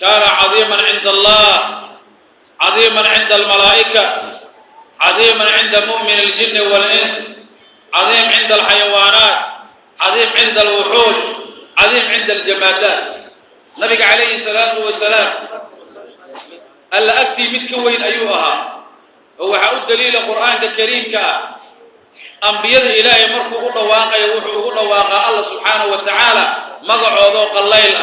كان عظيما عند الله، عظيما عند الملائكة، عظيما عند مؤمن الجن والإنس، عظيم عند الحيوانات، عظيم عند الوحوش، عظيم عند الجمادات. نبي عليه الصلاة والسلام ألا أكتي متكوين أيها هو حاول دليل القرآن الكريم كأنبياء إلهي مركو قد واقع يوحو قد واقع الله سبحانه وتعالى مقعو ذوق الليل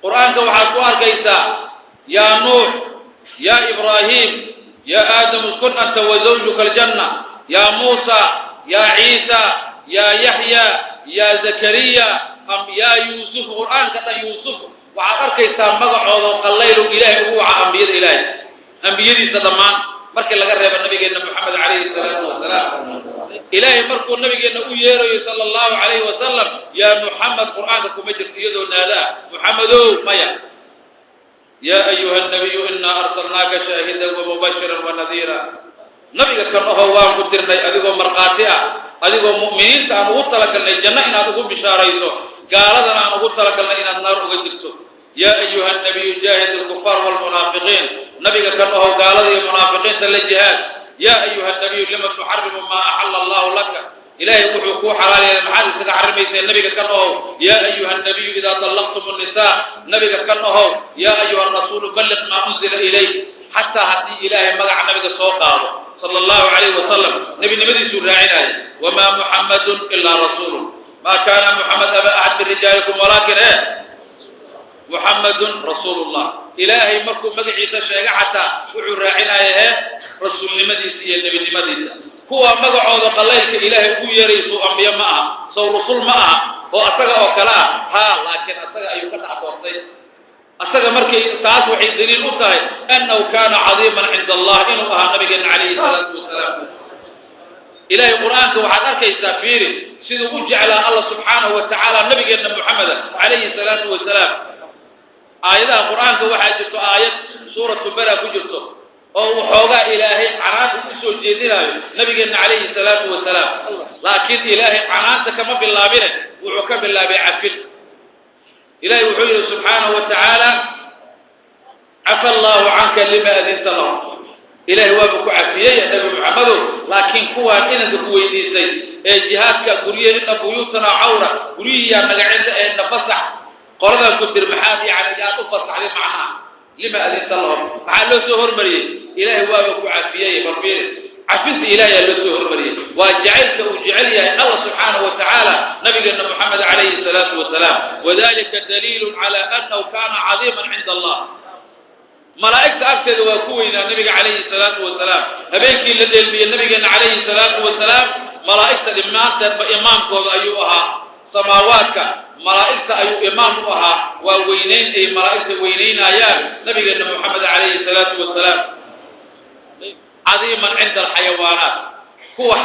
قرآن كوحاكوار كيسا يا نوح يا إبراهيم يا آدم اسكن أنت وزوجك الجنة، يا موسى يا عيسى يا يحيى يا زكريا يا يوسف. قرآن كتا يوسف وعقر كيسا مقعو ذوق الليل إلهي هو أنبياء إلهي أنبياء سلمان مركي لغا ريب النبي محمد عليه الصلاة والسلام إلهي مركو النبي ييرو صلى الله عليه وسلم يا محمد قرآن كمجر يدو نادا محمد ميا يا أيها النبي إنا أرسلناك شاهدا ومبشرا ونذيرا. نبي كان هو قدرنا أديكم مرقاتها أديكم مؤمنين تأمو تلك الجنة إن أديكم بشاريسو قال لنا أمو تلك إن النار أجدتو. يا أيها النبي جاهد الكفار والمنافقين. نبي كان هو قال للمنافقين تلجهاد يا أيها النبي لما تحرم ما أحل الله لك إلهي وحكو حلال المحل تحرم يسير. نبي كان هو يا أيها النبي إذا طلقتم النساء. نبي كان هو يا أيها الرسول بلغ ما أنزل إليك حتى هدي إلهي مقع نبي الصوقاء صلى الله عليه وسلم. نبي سورة عناية وما محمد إلا رسول ما كان محمد أبا أحد من رجالكم ولكن محمد رسول الله. إلهي مركو مقع عيسى الشيخ حتى وحر عناية رسول لمديسي النبي لمديسة هو مقع ذوق الليل إلهي هو يريسو أنبياء معه سو رسول معه وأسقى وكلا لكن أسقى أيوة كتعطوطي أسقى مركي تاس وحي دليل أتاي أنه كان عظيما عند الله إنه أها نبي عليه الصلاة والسلام. إلهي القرآن وحد أركي سافيري سيدو وجعل الله سبحانه وتعالى نبي محمد عليه الصلاة والسلام. آيات القرآن وحد جبت آيات سورة برا كجبته أو حوجا إلهي عناد يسوع جدينا نبينا عليه الصلاة والسلام. لكن إلهي عناد كما بالله بينه وعكب الله بيعفل. إلهي وحيه سبحانه وتعالى عفى الله عنك لما أذنت له. إلهي وابك عفية يا نبي محمد لكن كوان إن ذكوي ديسي جهادك قريه إن بيوتنا عورة قريه مقعد إن فصح قرنا كتر محادي يعني جاء تفصح عليه معناه لما أذنت الله تعالوا سهر مريم. إلهي وابك عفية بربير عفنت إلهي اللي سهر مريم وجعلت وجعلي الله سبحانه وتعالى نبينا محمد عليه الصلاة والسلام. وذلك دليل على أنه كان عظيما عند الله. ملائكة أكتد وكوينا النبي عليه الصلاة والسلام هبينك الذي النبي عليه الصلاة والسلام malaa'igta dhimaanteedba imaamkooda ayuu ahaa samaawaadka malaa'igta ayuu imaam u ahaa waa weynayn ay malaa'igta weynaynayaan nabigeena Muhammad alayhi salatu wasalaam cadiiman cinda alxayawaanaat kuwa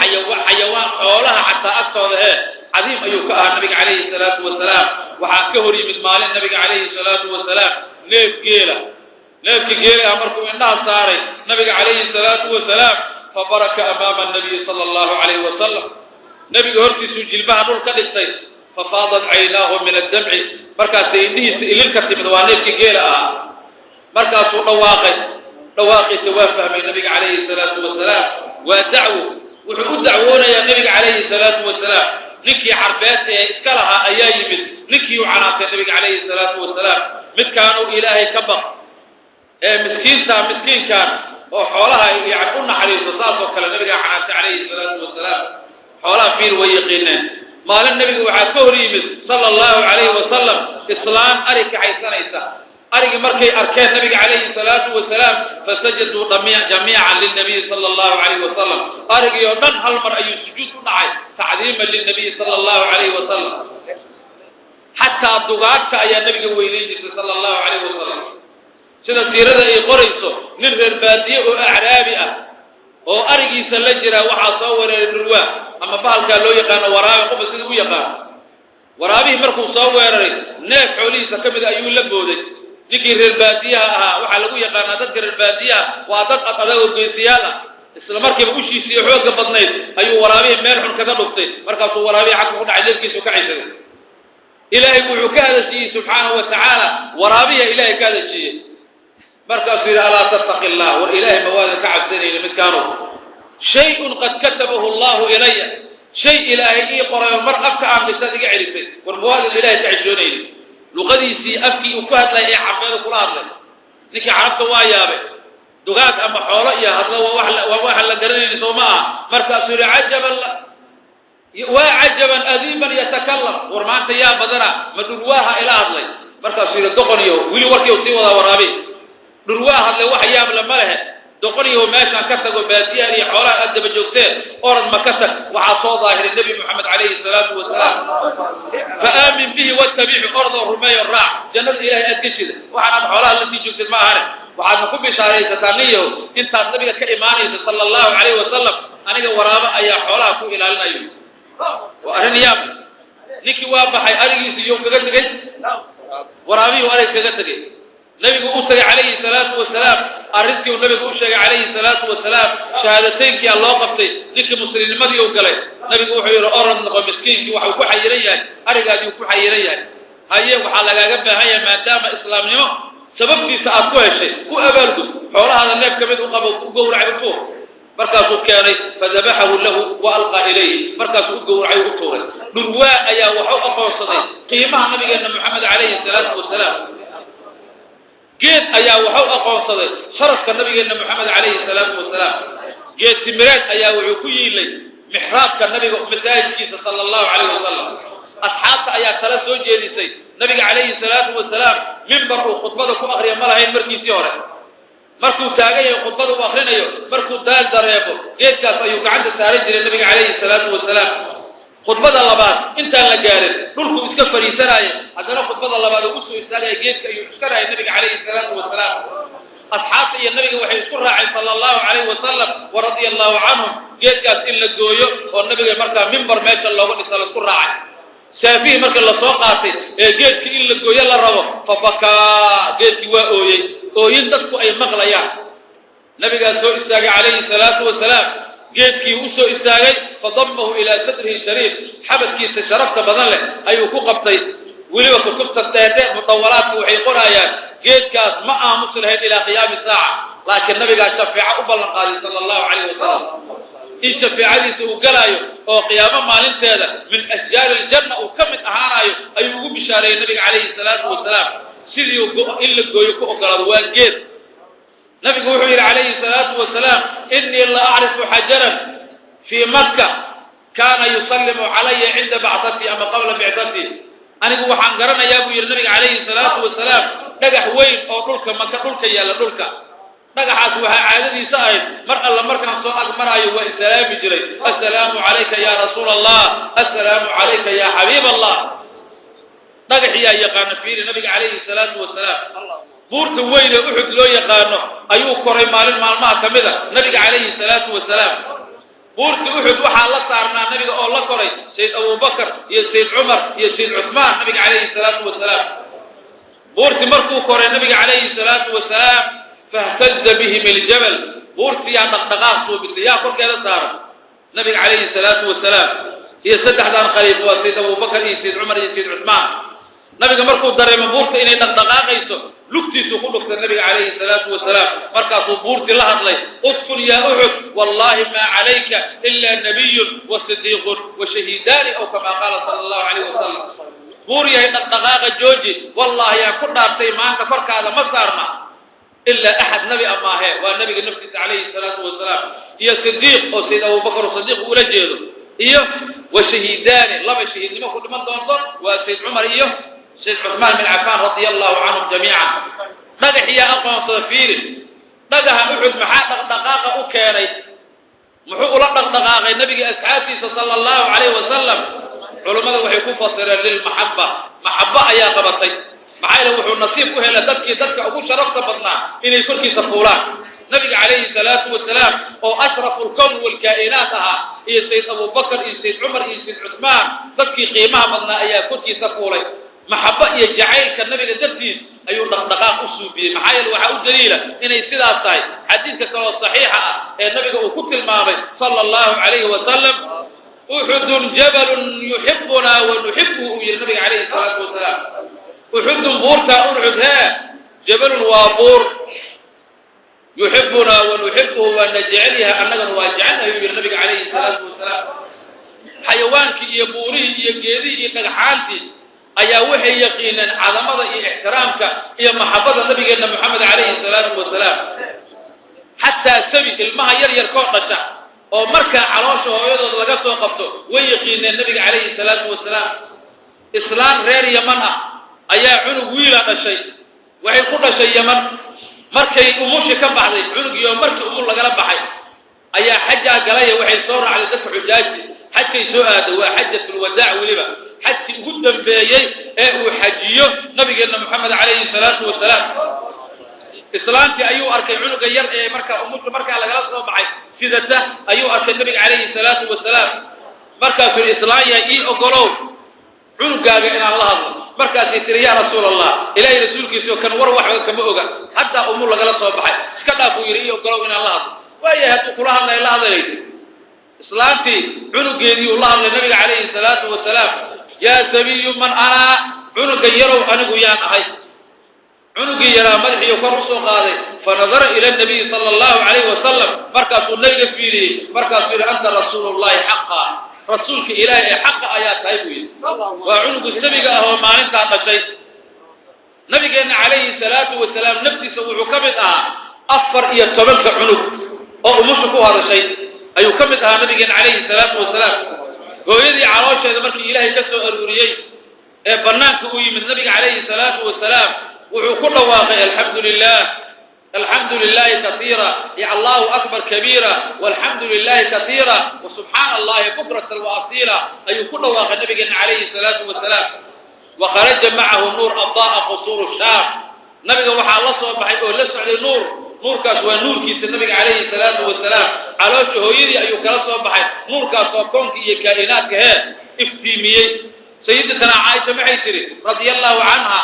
xayawaan xoolaha xataa agtooda cadiim ayuu ka ahaa nabiga alayhi salatu wasalaam waxaa ka hor yimid maalin nabiga alayhi salatu wasalaam neefkii geela markuu indhaha saaray nabiga alayhi salatu wasalaam fabaraka amaama nabiy sallallahu alayhi wasallam nabiga hortiisu jilbaha dhul ka dhigtay fafaadat aynaahu min ad-dam'i markaas indhihiisa ilin ka timid waa neefkii geela ah markaasuu dhawaaqiisa waa fahmay nabiga alayhi salatu wasalaam waa dacwo wuxuu u dacwoonayaa nabiga alayhi salatu wasalaam ninkii xarbeed ee iska lahaa ayaa yimid ninkii uu canaantay nabiga alayhi salatu wasalaam midkaanu ilaahay ka baq ee miskiinkan oo xoolaha yaani u naxariisto saasoo kale nabiga canaantay alayhi salatu wasalaam xoolaha fiir way yaqiineen maalin nabiga waxaa ka hor yimid sallallahu alayhi wasallam islaam arika haysanaysa arigi markay arkeen nabiga alayhi salatu wasalaam fasajadu jamii'an lin nabiy sallallahu alayhi wasallam arigi oo dhan hal mar ayuu sujuud u dhacay ta'diiman lin nabiy sallallahu alayhi wasallam hatta dugaagta ayaa nabiga weyneeyay sallallahu alayhi wasallam sida siirada ay qorayso nin reer baadiye oo acraabi ah oo arigiisa la jira waxa soo weeraray dhulwa ama bahalka loo yaqaan waraabi qof sida u yaqaan waraabihi markuu soo weeraray neef xoolihiisa kamid ayuu la booday ninkii reer baadiyaha ahaa waxa lagu yaqaan dadka reer baadiyaha waa dad adag oo geesiyaal ah isla markiiba u shiisay xoog badnayd ayuu waraabihi meel xun kaga dhuftay markaasuu waraabihi xaq ku dhacay neefkiisu ka ciisay ilaahay wuxuu ka hadashiyay subhanahu wa ta'ala waraabihi ilaahay ka hadashiyay markaasuu ila la tattaqillah wa ilaahi mawaada ka cabsanayna midkaanu shay'un qad katabahu Allah ilayya shay ilaahi qoray mar afka aan dhishadiga celisay war mawaada ilaahi ka cishoonayay luqadiisi afkii uu ka hadlay ee xabeeyo kula hadlay ninka carabta waa yaabe dugaag ama xoolo iyo hadla waa wax la garanayay Soomaa markaasuu ila ajaban adiban yatakallam war maanta yaa badana madulwaaha ila hadlay markaasuu ila doqoniyo wili warkii sii wada waraabi dhulwaa hadlay wax yaab la malaha doqoniyo meeshan ka tago baadiyaha iyo xoolaha adaba joogteen orad ma ka tag waxa soo daahiray nabi Muhammad alayhi salatu wasalaam faamin bihi wattabi'u orad rumayo raac jannada ilaahay adkishida waxaan xoolaha la sii joogtay ma ahane waxaad ku bishaaraysataa niyo inta nabiga ka iimaanaysa sallallahu alayhi wasallam aniga waraaba ayaa xoolaha ku ilaalinayo wa arrin yaab niki waa baxay arigiisa iyo kaga tagay waraabiyo arig kaga tagay nabigu uu tagay alayhi salatu wasalaam arintii uu nabigu u sheegay alayhi salatu wasalaam shahaadateynki loo qabtay ninkii muslimiinimada uu galay nabigu wuxuu yiri oran noqo miskiinki waxa uu ku xayiran yahay arigaadii uu ku xayiran yahay haye waxa lagaaga baahan yahay maadaama islaamnimo sababtiisa aad ku heshay ku abaalgu xoolaha neef kamid u qabo u gowracay u tuur markaasuu keenay fadabahu lahu wa alqa ilayhi markaasuu u gowracay u tuuray dhulwaa ayaa waxa uu aqoonsaday qiimaha nabigeena Muhammad alayhi salatu wasalaam geed ayaa waxa uu aqoonsaday sharafka nabigeena Muhammad alayhi salatu wasalaam geed timireed ayaa wuxuu ku yiilay mihraabka nabiga masaajidkiisa sallallahu alayhi wasallam asxaabta ayaa kala soo jeedisay nabiga alayhi salatu wasalaam minbar uu khudbada ku akhriyo malahayn markiisii hore markuu taagay khudbada uu akhrinayo markuu daal dareebo geedkaas ayuu gacanta saaray jiray nabiga alayhi salatu wasalaam khudbada labaad inta la gaaray dhulku iska fariisanay hadana khudbada labaad uu soo istaagay geedka ayuu iska raayay nabiga alayhi salatu wasalaam asxaabta iyo nabiga waxay isku raaceen sallallahu alayhi wasallam wa radiyallahu anhum geedkaas in la gooyo oo nabiga markaa minbar meesha looga dhisay isku raacay saafihi marka la soo qaatay ee geedka in la gooyo la rabo fabaka geedkii waa ooyin dadku ay maqlayaan nabiga soo istaagay alayhi salatu wasalaam geedkii uu soo istaagay fadammahu ila sadrihi sharif xabadkiisa sharafta badan leh ayuu ku qabtay waliba kutubta taariikh mutawalaadku waxay qorayaan geedkaas ma aamus lahayn ila qiyaam saaca laakiin nabiga shafiica u ballan qaaday sallallahu alayhi wasallam in shafiicadiisa uu galaayo oo qiyaamo maalinteeda min ashjaar aljanna uu kamid ahaanayo ayuu ugu bishaareeyay nabiga alayhi salatu wasalaam sidii in la gooyo ku ogolaado waa geed nabigu wuxuu yiri alayhi salatu wasalaam inni la a'rifu hajaran fi makkah kana yusallimu alayya 'inda ba'thati ama qabla bi'thati anigu waxaan garanayaa buu yiri nabiga alayhi salatu wasalaam dhagax weyn oo dhulka Makka dhulka yaala dhulka dhagaxaas waxa caadadiisa ahayd mar alla markaan soo ag maraayo waa islaami jiray assalaamu calayka ya rasuul allah assalaamu calayka ya xabiib allah dhagaxiyaa yaqaana fiiri nabiga calayhi salaatu wasalaam buurta weyn ee uxud loo yaqaano ayuu koray maalin maalmaha ka mid a nabiga calayhi salaatu wasalaam buurta uxud waxaa la saarnaa nabiga oo la koray sayd abubakar iyo sayd cumar iyo sayd cuthmaan nabiga calayhi salaatu wasalaam buurtii markuu koray nabiga calayhi salaatu wasalaam fahtaza bihim aljabal buurtii yaa dhaqdhaqaaq suubisay yaa korkeeda saaran nabiga calayhi salaatu wasalaam iyo saddexdan khaliifo waa sayd abubakar iyo sayd cumar iyo sayd cuthmaan nabiga markuu dareemo buurta inay dhaqdhaqaaqayso lugtiisu ku dhuftay nabiga calayhi salaatu wasalaam markaasuu buurtii la hadlay uskun yaa uxud wallahi maa calayka ilaa nabiyun wa sidiiqun wa shahiidaani aw kamaa qaala sala allahu calayh wasalam buur yahay dhaqdhaqaaqa jooji wallahi yaa ku dhaartay maanta korkaada ma saarna ilaa axad nabi amaahe waa nabiga naftiisa calayhi salaatu wasalaam iyo sidiiq oo sayd abubakar sidiiq ula jeedo iyo wa shahiidaani laba shahiidnimo ku dhiman doonto waa sayd cumar iyo sayd cuthmaan bin cafaan radia allahu canhum jamiican dhagaxiyaa aqoonsada fiiri dhagaha uxud maxaa dhaqdhaqaaqa u keenay muxuu ula dhaqdhaqaaqay nabiga asxaabtiisa sala allahu calayh wasalam culummada waxay ku fasireen lilmaxaba maxaba ayaa qabatay maxaa yeele wuxuu nasiib ku helay dadka ugu sharafta badnaa inay korkiisa fuulaan nabiga calayhi salaatu wasalaam oo ashrafu lkown walkaa'inaat ahaa iyo sayd abubakar iyo sayd cumar iyo sayd cuthmaan dadkii qiimaha badnaa ayaa korkiisa fuulay maxaba iyo jacaylka nabiga dartiis ayuu dhaqdhaqaaq u suubiyey maxaa yeele waxaa u daliila inay sidaas tahay xadiidka kaloo saxiixa ah ee nabiga uu ku tilmaamay sala allahu calayhi wasalam uxudun jabalun yuxibunaa wa nuxibuhu uu yihi nabiga calayhi salaatu wasalaam uxudun buurtaa uxud hee jabalun waa buur yuxibunaa wa nuxibuhu waana jecel yahay annagana waa jecelnahay uu yihi nabiga calayhi salaatu wasalaam xayawaankii iyo buurihii iyo geedihii iyo dhagxaantii ayaa waxay yaqiineen cadamada iyo ixtiraamka iyo maxabada nabigeenna moxamed calayhi salaatu wasalaam xataa sabi ilmaha yar yar koo dhasha oo markaa caloosha hooyadooda laga soo qabto way yaqiineen nabiga calayhi salaatu wasalaam islaan reer yaman ah ayaa cunug wiila dhashay waxay ku dhashay yaman markay umushi ka baxday cunugiyo markii umul lagala baxay ayaa xajaa galaya waxay soo raacday dadka xujaajti xajkay soo aada waa xajatulwadaac weliba xajkii ugu dambeeyey ee uu xajiyo nabigeenna moxamed calayhi salaatu wasalaam islaantii ayuu arkay cunuga yar ee markaa lagala soo baxay sidata ayuu arkay nabiga calayhi salaatu wasalaam markaasuu yidhi islaan yahay ii ogolow cunugaaga inaan la hadlo markaasay tiri yaa rasuul allah ilaahay rasuulkiisao kan war waxba kama oga haddaa umul lagala soo baxay iska dhaafuu yidhi ii ogolow inaan la hadlo waayahay hadduu kula hadlay la hadlaydi islaantii cunugeedii uu la hadlay nabiga calayhi salaatu wasalaam yaa sabiyu man anaa cunuga yarow anigu yaan ahay cunugii yaraa madaxiiyo kor u soo qaaday fanadara ila nabiyi sala allahu calayhi wasalam markaasuu nabiga fiiriyey markaasuu yidhi anta rasuulullahi xaqa rasuulka ilaahay ee xaqa ayaa tahay buu yidhi waa cunugu sabiga ah oo maalintaa dhashay nabigeenna calayhi salaatu wasalaam naftiisa wuxuu ka mid ahaa 14 cunug oo umusha ku hadashay ayuu ka mid ahaa nabigeenna calayhi salaatu wasalaam hooyadii caloosheeda markii ilaahay ka soo aruuriyey ee bannaanka u yimid nabiga calayhi salaatu wasalaam wuxuu ku dhawaaqay alxamdu lilahi kaiira iyo allahu akbar kabiira walxamdu lilahi kaiira wa subxaana allahi bukratan wa asiila ayuu ku dhawaaqay nabigeenna calayhi salaatu wasalaam wa kharaja macahu nuur adaa'a qusuuru shaam nabiga waxaa la soo baxay oo la socday nuurkaas waa nuurkiisa nabiga calayhi salaatu wasalaam caloosha hooyadii ayuu kala soo baxay nuurkaasoo koonka iyo kaa'inaadka hee iftiimiyey sayidatana caaisha maxay tihi radia allahu canha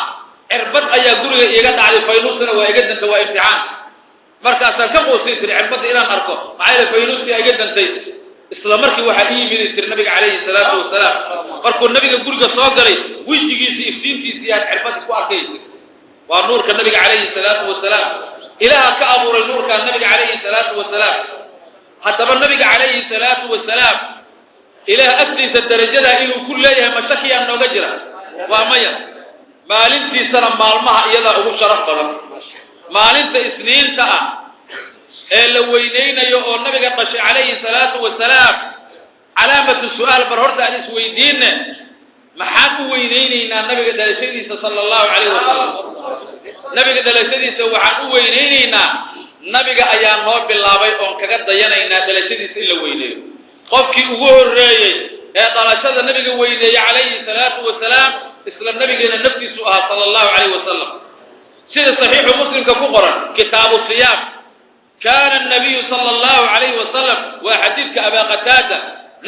cirbad ayaa guriga iiga dhacday faynuusna waa iga dantay waa imtixaan markaasaan ka qoosay tiri cirbadda inaan arko maxaa yeele faynuusia iga dantay isla markii waxaa ii yimid tiri nabiga calayhi salaatu wasalaam markuu nabiga guriga soo galay wejigiisii iftiintiisii yaan cirbadii ku arkay waa nuurka nabiga calayhi salaatu wasalaam ilaaha ka abuuray nuurkaa nabiga calayhi salaatu wasalaam haddaba nabiga calayhi salaatu wasalaam ilaah agtiisa darajadaa inuu ku leeyahay mashakiyaa nooga jira waa maya maalintiisana maalmaha iyadaa ugu sharaf badan maalinta isniinta ah ee la weynaynayo oo nabiga dhashay calayhi salaatu wasalaam calaamatu su'aal bar horta aan isweydiinne maxaan u weynaynaynaa nabiga dhalashadiisa sala allahu calayhi wasalam nabiga dhalashadiisa waxaan u weynaynaynaa nabiga ayaa noo bilaabay oon kaga dayanaynaa dhalashadiisa in la weyneeyo qofkii ugu horreeyey ee dhalashada nabiga weyneeyey calayhi salaatu wasalaam isla nabigeena naftiisu ahaa sala allahu calayhi wasalam sida saxiixu muslimka ku qoran kitaabu siyaam kaana annabiyu sala allahu calayhi wasalam waa xadiidka abaa qataada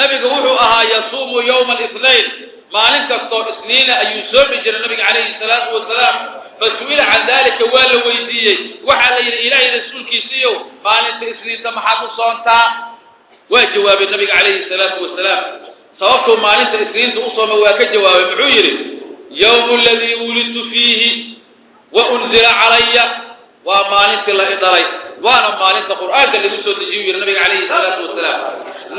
nabiga wuxuu ahaa yasuumu yowma alithnayn maalin kastoo isniina ayuu soomi jiray nabiga calayhi salaatu wasalaam fasu'ila can dalika waa la weydiiyey waxaa la yidhi ilaahay rasuulkiisiiyow maalinta isniinta maxaad u soontaa waa jawaabay nabiga calayhi salaatu wasalaam sababtuu maalinta isniinta u sooma waa ka jawaabay muxuu yidhi yowmu aladii wulidtu fiihi wa unzila calaya waa maalintii la idhalay waana maalinta qur'aanka lagu soo dejiyu yidhi nabiga calayhi salaatu wasalaam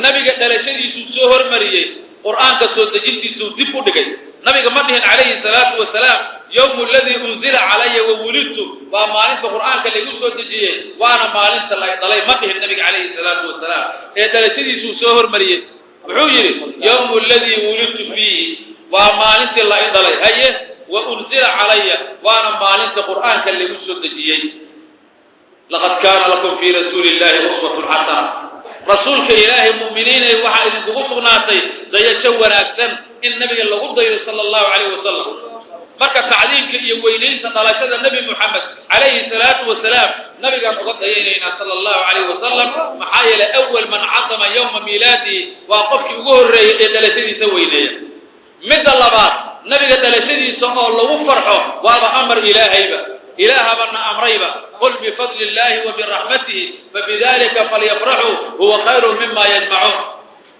nabiga dhalashadiisuu soo hormariyey qur'aanka soo dejintiisuu dib u dhigay nabiga ma dhihin calayhi salaatu wasalaam yowmu aladii unzila calaya wa wulidtu waa maalinta qur'aanka lagu soo dejiyey waana maalinta la idhalay ma dhihin nabiga calayhi salaatu wasalaam ee dhalashadiisuu soo hormariyey wuxuu yidhi yowmu aladii wulidtu fiihi waa maalintii la idhalay haye wa unzila calaya waana maalinta qur'aanka lagu soo dejiyey laqad kaana lakum fii rasuuli illahi uswatun xasana rasuulka ilaahay mu'miniinay waxaa idinkugu sugnaatay dayasho wanaagsan in nabiga lagu daydo sala allahu calayhi wasalam marka tacdiimka iyo weynaynta dhalashada nebi moxamed calayhi salaatu wasalaam nabigaan uga dayaynaynaa sala allahu calayhi wasalam maxaa yeelay awal man cadama yowma miilaadihi waa qofkii ugu horreeyey ee dhalashadiisa weyneeya midda labaad nabiga dhalashadiisa oo lagu farxo waaba amar ilaahayba ilaahbana amrayba qul bifadli illahi wa biraxmatihi fabidalika falyafraxuu huwa khayru mima yajmacuun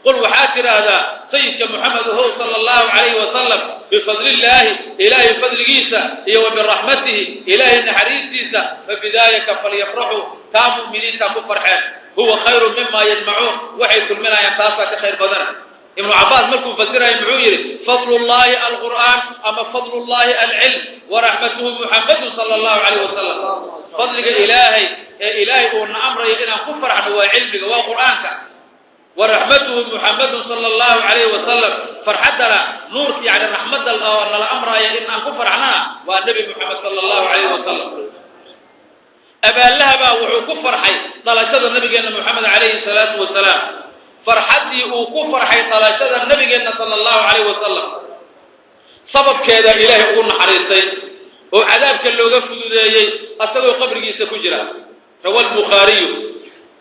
qul waxaad tidhaahdaa sayidka moxamed ahow sala allahu calayhi wasalam bifadli illaahi ilaahay fadligiisa iyo wa biraxmatihi ilaahay naxariistiisa fabidalika falyafraxuu taa mu'miniinta ku farxeen huwa khayru mima yajmacuun waxay kulminayaan taasaa ka khayr badana ibnu cabbaas markuu fasiraya muxuu yidhi fadlu llahi alqur'aan ama fadlu llahi alcilm waraxmatuhu muxamadu sala allahu calayh wasalam fadliga ilaahay ee ilaahay uuna amrayo inaan ku farxno waa cilmiga waa qur'aanka waraxmatuhu muxamadu sala allahu calayhi wasalam farxaddana nuurka yani raxmadda oo nala amraayo in aan ku farxnana waa nebi moxamed sala allahu calayhi wasalam abaallahabaa wuxuu ku farxay dhalashada nabigeenna moxamed calayhi salaatu wasalaam farxaddii uu ku farxay dhalashada nabigeenna sala allahu calayh wasalam sababkeeda ilaahay ugu naxariistay oo cadaabka looga fududeeyey asagoo qabrigiisa ku jira rawa albukhaariyu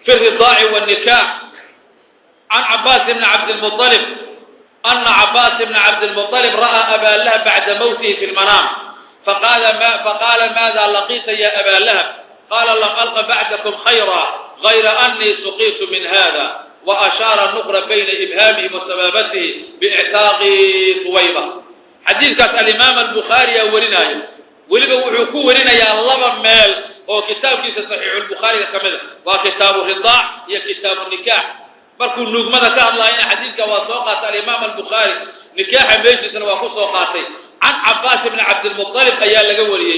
fi ridaaci wanikaax can cabbaas ibni cabdilmuطalib ana cabbaas ibna cabdilmuطalib ra'aa abaa lahab bacda mowtihi fi lmanaam faqaala maada laqiita ya abaa lahab qaala lam alqa bacdakum khayra gayra anii suqiitu min hada وأشار النقر بين إبهامه وسبابته بإعتاق ثويبة حديث كاس الإمام البخاري ولنايا ولبا وحكو ولنايا اللبا مال هو كتاب كيس صحيح البخاري كمذا وكتاب الرضاع هي كتاب النكاح بركو النجمة كهلا هنا حديث كواسوقات الإمام البخاري نكاح بيجلس وقصوقاتي عن عباس بن عبد المطلب أيال لقولي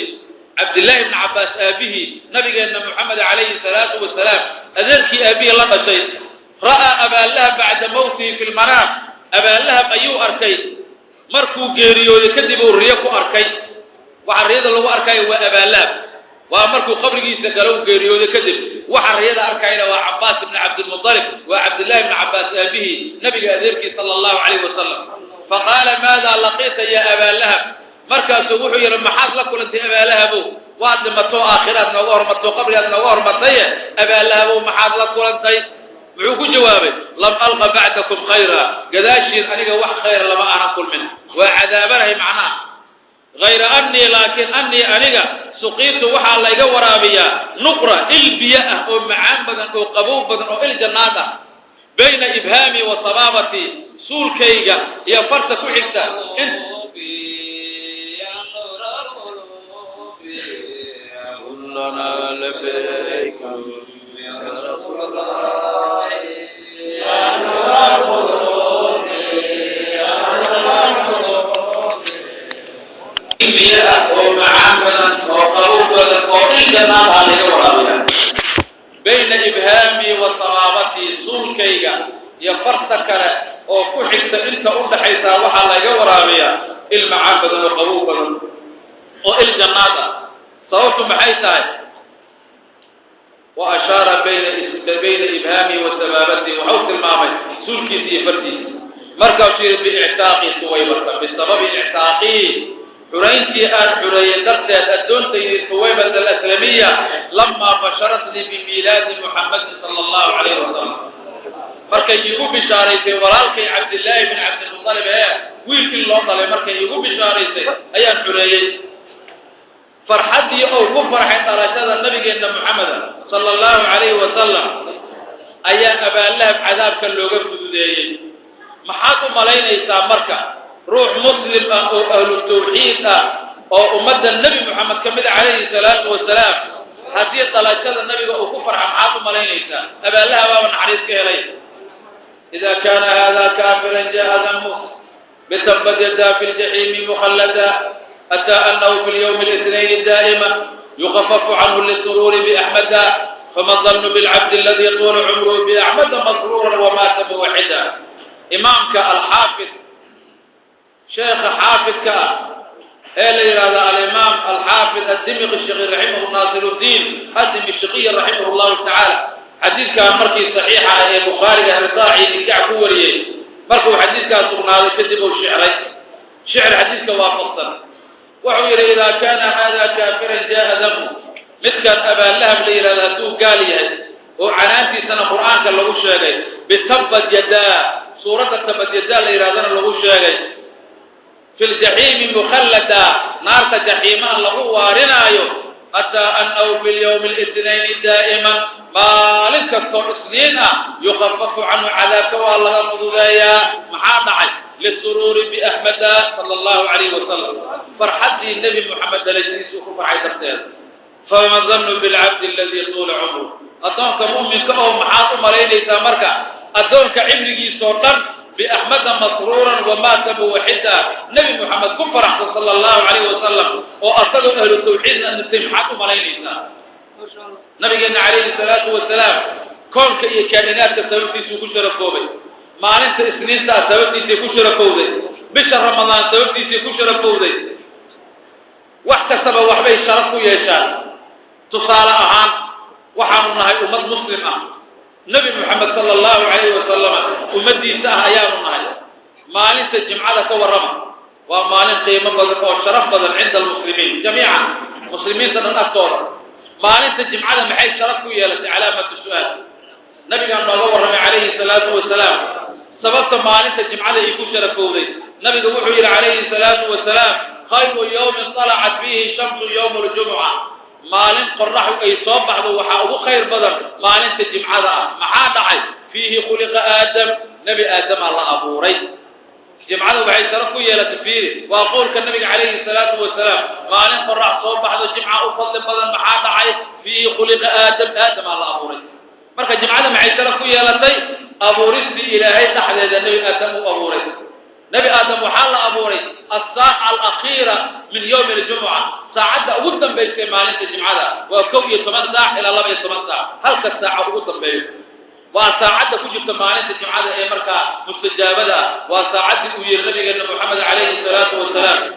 عبد الله بن عباس أبيه نبي محمد عليه الصلاة والسلام أذلك أبيه الله شيء رأى أبا اللهب بعد موته في المنام أبا اللهب أيو أركي مركو جيريو يكذبوا الريكو أركي وعريض الله أركي وأبا اللهب ومركو قبره سكروا جيريو يكذب وعريض أركينا وعباس بن عبد المطلب وعبد الله بن عباس أبيه نبي أذيرك صلى الله عليه وسلم فقال ماذا لقيت يا أبا اللهب مركز سبوحي رمحات لك أنت أبا اللهب وعد متو آخرات نوار متو قبرات نوار متية أبا اللهب ومحات لك أنت وعوكو جوابي لم ألقى بعدكم خيرا قداشين أنيقا وح خيرا لما أنا كل منه وعذابره معناه غير أني لكن أني أنيقا سقيت وحا الله يقورا بيا نقرة البياء أو معان بدن أو قبوب بدن أو الجنات بين إبهامي وصبابتي سول كيغا يا فرتك وحكتا انت لنا لبيك يا رسول الله يا نور القلوب يا نور القلوب البياء ومعاملا وقلوبا وقيدنا عليه ورابيا بين إبهامي وصرابتي سولكيغا يفرتك وكحكت انت أدحيسا وحا لغا ورابيا المعاملا وقلوبا والجنات صوت محيطا وأشار بين إبهامه وسبابته وحوت المامي سلكي فرتيس مركا شير بإعتاق ثويبة بسبب إعتاقه حرينتي أن حرية درتها الدنتي ثويبة الأسلمية لما بشرتني بميلاد محمد صلى الله عليه وسلم مركا يقول بشاريسي ولالكي عبد الله بن عبد المطلب ويل الله طلع مركا يقول بشاريسي أيان حرية فرحتي أو كفر حتى رشاد النبي إن محمد صلى الله عليه وسلم أيان أبا الله بعذاب كان لو قبل ذي محاكم علينا يسام مركا روح مسلم أو أهل التوحيد أو أمد النبي محمد كمل عليه الصلاة والسلام هذه رشاد النبي أو كفر محاكم علينا يسام أبا الله بابا نحريس كهلي إذا كان هذا كافرا جاء ذنبه بتبت يدا في الجحيم مخلدا أتى أنه في اليوم الاثنين دائما يخفف عنه للسرور بأحمد فما الظن بالعبد الذي يطول عمره بأحمد مسرورا ومات موحدا إمامك الحافظ شيخ حافظك هذا الإمام الحافظ الدمشقي الشقي رحمه ناصر الدين الدمشقي رحمه الله تعالى حديث كان مركي صحيح على البخاري الرضاعي لكع كوريه مركو حديث كان سبحانه كذبوا شعري شعر حديث وافق سنه وعير إذا كان هذا كافرا جاء ذنبه مثل أبا اللهب ليلة لدو قال يهد وعنانتي سنة قرآن كان له الشيء بتبت يدا سورة تبت يدا ليلة له الشيء في الجحيم مخلدا نار جحيما له وارنايو أتى أن أو في اليوم الاثنين دائما ما لنكستو سنين يخفف عنه عذابك والله مضوذايا محاضعي للسرور بأحمد صلى الله عليه وسلم فرحتي النبي محمد لجلس وكفر عيدتين فما الظن بالعبد الذي طول عمره أدونك مؤمن كأو محاطم عليه تامرك أدونك عمري صوتا بأحمد مسرورا ومات موحدا نبي محمد كفر صلى الله عليه وسلم وأصدوا أهل التوحيد أن تمحاطم عليه نبينا عليه الصلاة والسلام كونك إيه كائنات تسويتي سوكو شرفوبي maalinta isniinta sababtiisa ku shirakowday bisha ramadaan sababtiisa ku shirakowday wax kastaba waxbay sharaf ku yeeshaan tusaale ahaan waxaanu nahay ummad muslim ah nabi muhammad sallallahu alayhi wa sallam ummadiisa ayaanu nahay maalinta jumcada ka warrama waa maalin qiimo badan oo sharaf badan cinda muslimiin jamiican muslimiinta dhan agtooda maalinta jumcada maxay sharaf ku yeelatay calaamatu su'aal nabiga nooga warramay alayhi salatu wasalaam سببت مالك الجمعة يكون شرفوذي نبي وحي عليه الصلاة والسلام خير يوم طلعت فيه شمس يوم الجمعة مالك قرحوا أي صوب بعض وحاوه خير بدر مالك الجمعة معادعي فيه خلق آدم نبي آدم الله أبو ري جمعة وحي شرفوا يا لتفيري وأقول كالنبي عليه الصلاة والسلام مالك قرح صوب بعض الجمعة أفضل بدر معادعي فيه خلق آدم الله أبو ري مركز جمعة معي شرفوا يا لتي أبو رسلي إلهي تحديد النبي آدم أبو ري نبي آدم وحال أبو ري الساعة الأخيرة من يوم الجمعة ساعة أودا بيسي مالين الجمعة وكو يتمن ساعة إلى الله يتمن ساعة هل كالساعة أودا بيسي وساعة كجبت مالين الجمعة أي مركة مستجابة وساعة أوير النبي محمد عليه الصلاة والسلام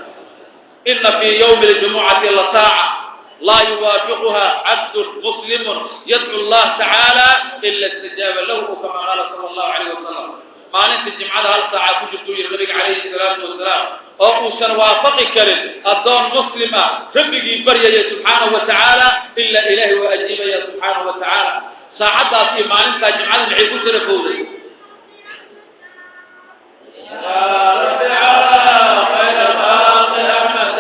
إن في يوم الجمعة لساعة لا يوافقها عبد مسلم يدعو الله تعالى إلا استجاب له كما قال صلى الله عليه وسلم ما ننت الجمعة هل ساعة كجبت النبي عليه الصلاة والسلام أو سنوافق كرد الدون مسلمة ربك بريا سبحانه وتعالى إلا إله وأجيب يا سبحانه وتعالى ساعدها في ما ننت الجمعة العيكو سنفوذي يا رب على خير خلق أحمد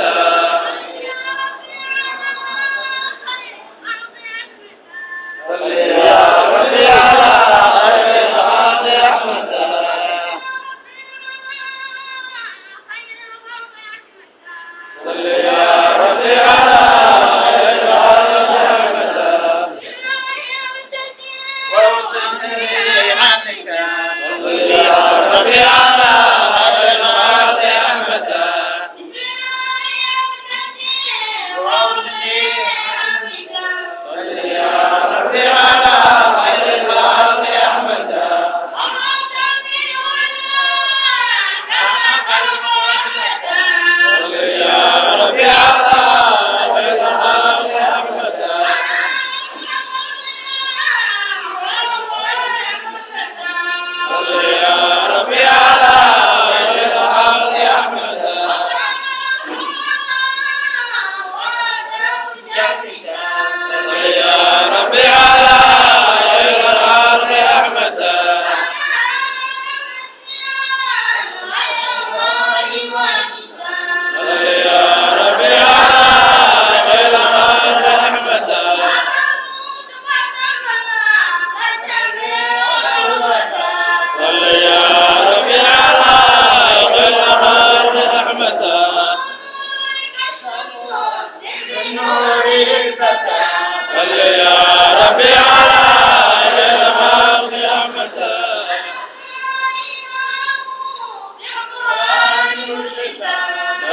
يا ربي على خير خلق أحمد صل يا ربي على خير خلق أحمد وأوصني عنك صل يا ربي على خير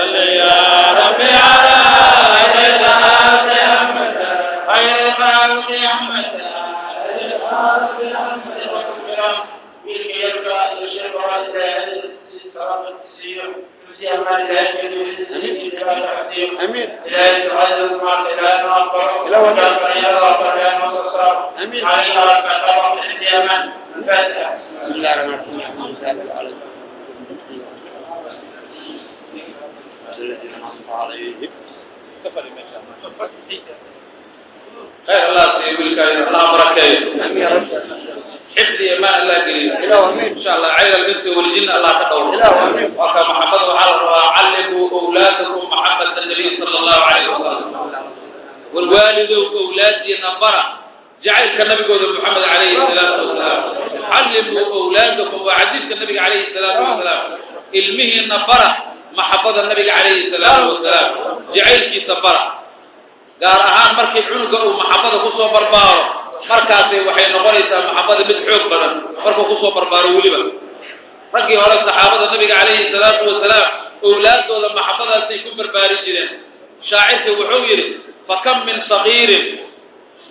صل يا ربي على خير الخلق أحمد خير الخلق أحمد خير الخلق أحمد منك يبقى الشبر امين إلهي تعزز مع الإله والأخبار يا رب يا مصر امين عليك ربك اليمن الفاتحة بسم الله الرحمن الرحيم الذين أنعمت عليهم خير الله سيقول لك الله بركاته امين يا رب حفظ ما الله قليل إله امين ان شاء الله عيل الانس والجن الله تدور إله امين وكما محمد علموا اولادكم محبه النبي صلى الله عليه وسلم والوالد واولادي نبره جعل كالنبي محمد عليه الصلاه والسلام علموا اولادكم وعديد النبي عليه الصلاه والسلام علمه نبره محبه النبي عليه الصلاه والسلام جعل كي صبره gaar ahaan markii cunuga uu maxabada ku soo barbaaro markaas waxay noqonaysaa maxabada mid xoog badan markuu ku soo barbaaro waliba ragii hore saxaabada nabiga kaleey salaatu wasalaam awlaadooda maxabadaas ay ku barbaari jireen shaacirku wuxuu yiri fakam min saghir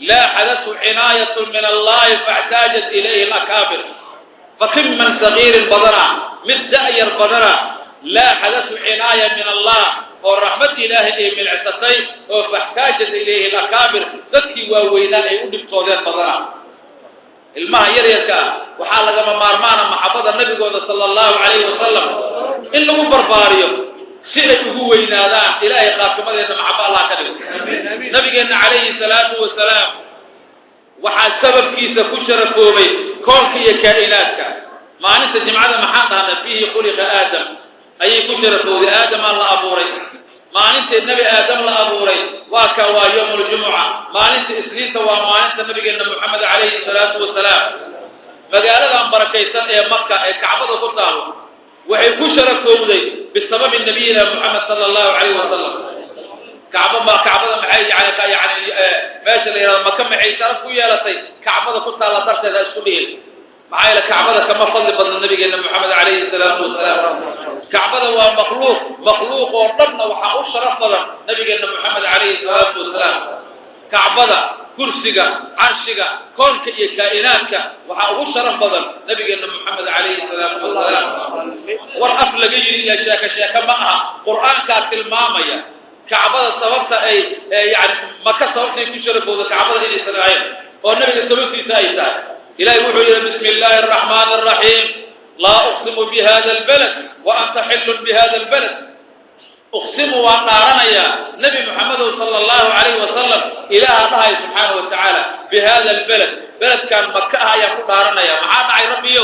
la hadathu inayatu min Allah fa'tajat ilayhi al-akabir fakam min saghir badara mid da'yar badara la hadathu inaya min Allah ورحمة إلهي من عساتي فاحتاجت إليه الأكابر ذكي ووينان أي أدب طوذات بضرع الماء يريكا وحال لما مارمانا محبض النبي صلى الله عليه وسلم إلا مبرباريو سيرك هو وينادان إلهي قاتم هذا محبة الله كذب نبينا عليه الصلاة والسلام وحال سبب كيسا كشر كوبي كونك يكائناتك ما أنت جمعنا محانا فيه خلق آدم أي كشر كوبي آدم الله أبوري ما أنت النبي آدم الله أبوري وكوا يوم الجمعة ما أنت إسنينت وما أنت النبي محمد عليه الصلاة والسلام مقالة عن بركيسان مكة كعبة قطعه وحي كشر كوبي بسبب النبي محمد صلى الله عليه وسلم كعبة معي يعني ماشي إلى مكة معي شرف ويالتي كعبة قطعه لا ترتد أشكاليه معايا لكعبة كما فضل بدل النبي محمد عليه الصلاة والسلام كعبة هو مخلوق وربنا وحاو الشرف بدل نبي محمد عليه الصلاة والسلام كعبة كرسيك عرشك كونك كائناتك وحاو الشرف بدل نبي محمد عليه الصلاة والسلام والأفل جيد يا شاك معها قرآن كاتل مامية كعبة سببت أي يعني مكة سببت يكون شرف هذا كعبة إلي سنعين والنبي سببت سايتا إلهي وحي بسم الله الرحمن الرحيم لا أقسم بهذا البلد وأنت حل بهذا البلد أقسم وأقارنا يا نبي محمد صلى الله عليه وسلم إله الله سبحانه وتعالى بهذا البلد بلد كان مكة يا قارنا يا معانا عي ربي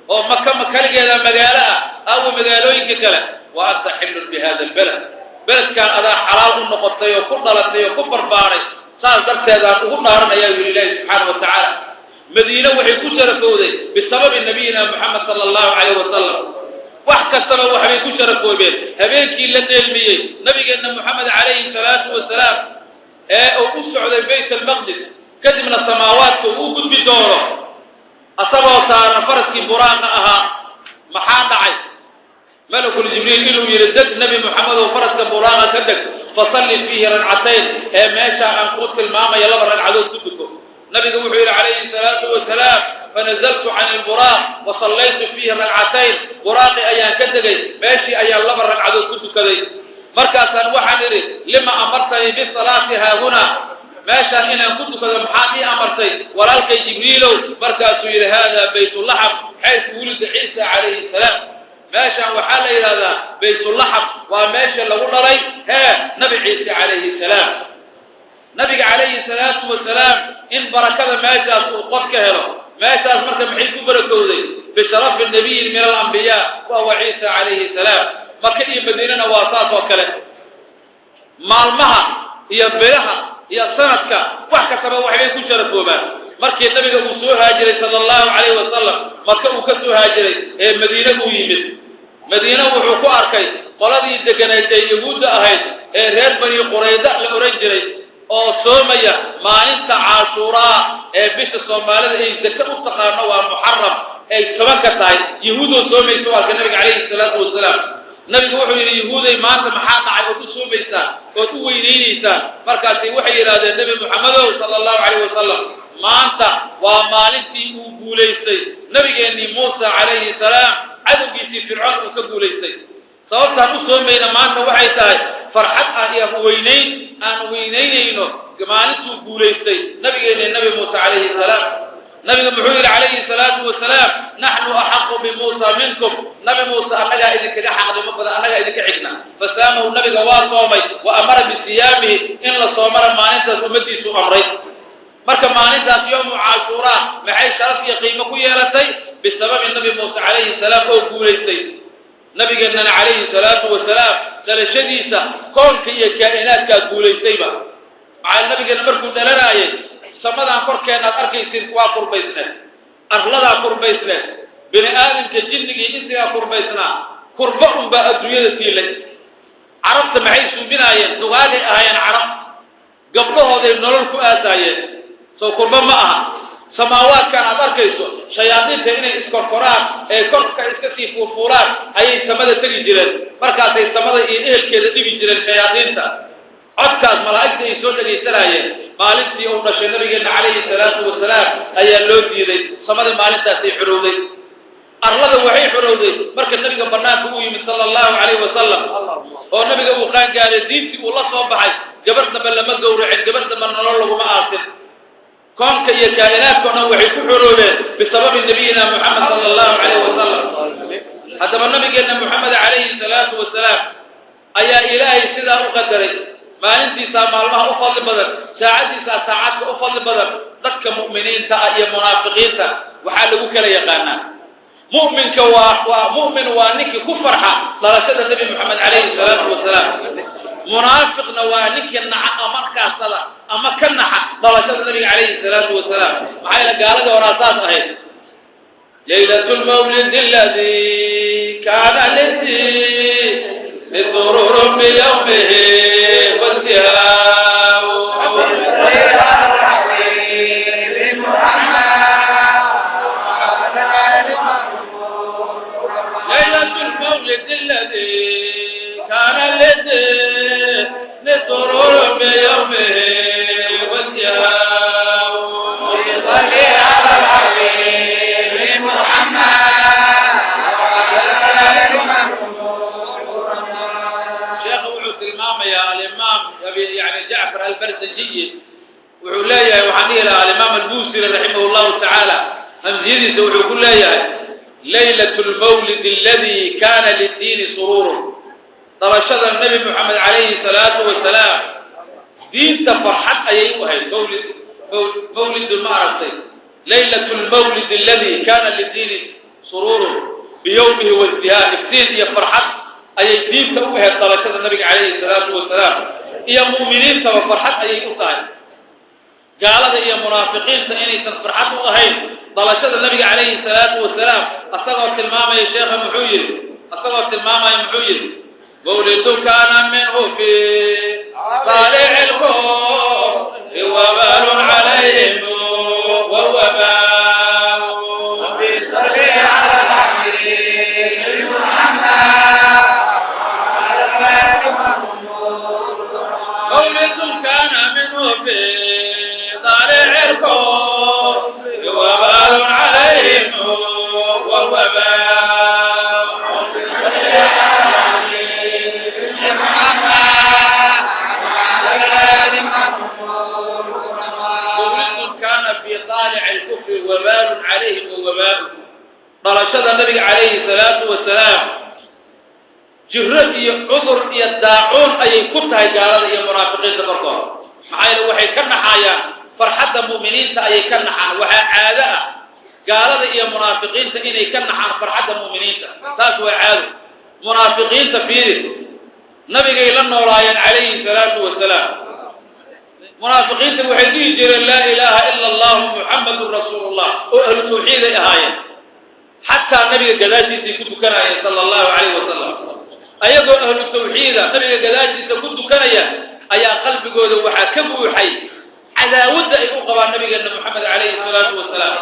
ومكة لقي هذا مقالة أو مقالوين كلا وأنت حل بهذا البلد بلد كان أذا حلال النقطة وكل ضلتي وكبر باري صار درت هذا وقارنا يا الله سبحانه وتعالى مدينة وحي كشر كودي بسبب نبينا محمد صلى الله عليه وسلم وحكى السبب وحي كشر كودي هبينكي لدلمية نبينا محمد عليه الصلاة والسلام وأسعد بيت المقدس كذب من السماوات وقود بدوره أصبه صار فرسكي براق أها محان دعي ملك الجبريل إلو يردد نبي محمد وفرسك براق كدك فصلي فيه رنعتين ما شاء أن قلت الماما يلا رنعدو تدكم نبي وحي عليه الصلاة والسلام فنزلت عن البراق وصليت فيه ركعتين براقي أيان كدغي ماشي أيان لبر ركعتين كنت كذي مركزا وحنري لما أمرتني بالصلاة ها هنا ماشي أنا كنت كذا محامي أمرتي ولك جبريل مركز هذا بيت اللحم حيث ولد عيسى عليه السلام ماشي وحال هذا بيت اللحم وماشي لو نري ها نبي عيسى عليه السلام نبي عليه الصلاة والسلام إن بركة ما جاء وقد كهله ما جاء مركب محيط بركودي بشرف النبي من الأنبياء وهو عيسى عليه السلام مكة مدينة واساس وكله مالمها هي بيرها هي سنتك وحكى سبب وحبي كل شرف وباس مركب النبي وسوء هاجري صلى الله عليه وسلم مكة وكسوء هاجري مدينة ويمد مدينة وحكو أركي قلدي دكنيت يهود أهيد رير بني قريدة لأورنجري oo soomaya maalinta Caashura ee bisha Soomaalida ay zakad u taqaano waa Muharram ay tobanka tahay yahuudu soomayso waa nabiga kaleey salaatu wasalaam nabigu wuxuu yidhi yahuuday maanta maxaa dhacay oo u soomaysaan oo u weynaynaysaa markaasay waxay yidhaahdeen nebi muxamedow sala allahu calayh wasalam maanta waa maalintii uu guulaystay nabigeennii muusa calayhi salaam cadowgiisii fircoon uu ka guulaystay sababtaan u soomayna maanta waxay tahay farxad ah iyo aan weynaynayno maalintuu guulaystay nabigeennii nabi muuse calayhi salaam nabiga muxuu yidhi calayhi salaatu wasalaam naxnu axaqu bimuusa minkum nabi muuse annagaa idinkaga xaqnimo badan annagaa idinka xigna fasaamahu nabiga waa soomay wa amara bisiyaamihi in la soomana maalintaas ummaddiisu amray marka maalintaas yowmu caashuuraa maxay sharaf iyo qiimo ku yeelatay bisababi nabi muuse calayhi salaam oo guulaystay nabigeennana calayhi salaatu wasalaam dhalashadiisa koonka iyo kaa'inaadkaa guulaystayba maxaa nabigeenna markuu dhalanaayay samadan korkeenaad arkaysid waa qurbaysneed arladaa qurbaysneed bini aadamka jinnigii insigaa qurbaysnaa kurba unbaa adduunyada tiilay carabta maxay suuminaayeen dugaagay ahaayeen carab gabdhahooday nolol ku aasaayeen soo kurba ma aha samaawaadkan aad arkayso shayaadiinta inay iskorkoraan ee korka iska sii fuurfuuraan ayay samada tegi jireen markaasay samada iyo ehelkeeda dhigi jireen shayaadiinta codkaas malaa'igta ay soo dhagaysanaayeen maalintii uu dhashay nabigeenna calayhi salaatu wasalaam ayaa loo diiday samadii maalintaasay xorowday arlada waxay xorowday marka nabiga bannaanka uu yimid sala allahu calayhi wasalam oo nabiga uu qaangaaray diintii uu la soo baxay gabar dambe lama gowracin gabar dambe nolol laguma aasin koonka iyo kaa'inaadkao dhan waxay ku xoroobeen bisababi nabiyina muxamed sala allahu calayhi wasalam haddaba nabigeenna muxamed calayhi salaatu wasalaam ayaa ilaahay sidaa u qadaray maalintiisaa maalmaha u fadli badan saacaddiisaa saacadka u fadli badan dadka mu'miniinta ah iyo munaafiqiinta waxaa lagu kala yaqaanaa mu'minka mu'min waa ninkii ku farxa dhalashada nebi moxamed calayhi salaatu wasalaam munaafiqna waa ninkii naca ama kaasada ama ka naxa dhalashada nabiga calayhi salaatu wasalaam maxaa yeele gaaladii horaa saas ahayd laylatu lmawlidi alladii kaana lidii لسرور بيومه وازدهاء ليلة المولد الذي كان لسرور بيومه وازدهاء صلي على الحبيب محمد الإمام يعني جعفر البرزنجي وعليا وحنيه الإمام البوصيري رحمه الله تعالى همزيدي سوحوا كلها ليلة المولد الذي كان للدين سرور طرشد النبي محمد عليه الصلاة والسلام دين تفرحت أيها مولد المعرضين ليلة المولد الذي كان للدين سرور بيومه وازدهاء افتين يفرحت أي دين توه طرشد النبي عليه الصلاة والسلام يا مؤمنين توفرحت أي أطاع قال هذا يا منافقين تأني تفرحت وهين طرشد النبي عليه الصلاة والسلام أصغرت الماما يا شيخ محويل أصغرت الماما يا محويل مولد كان منه في طالع الخوف وبال عليهم ووباء وبصلي على الحبيب محمد مولد كان منه في طالع الكون وبال عليهم ووباء مولد كان في طالع الكفر وبال عليهم ووباء طرشد النبي عليه الصلاة والسلام جهرد عذر يداعون أي كتها قال يا منافقين تبركوا معايا وحي كنا حياة فرحة المؤمنين أي كنا حان وحي عادة قال يا منافقين إني كنا حان فرحة المؤمنين تاسوا عادة منافقين تفير نبي قيل لنا ورايا عليه الصلاة والسلام منافقين وحي جل لا إله إلا الله محمد رسول الله وأهل التوحيد إهاية حتى النبي قداشي سيكون كنا صلى الله عليه وسلم أيضا أهل التوحيد نبي قداشيسا كنت كنيا أيا قلبي قوله وحكبه حي عداوة أقوى النبي محمد عليه الصلاة والسلام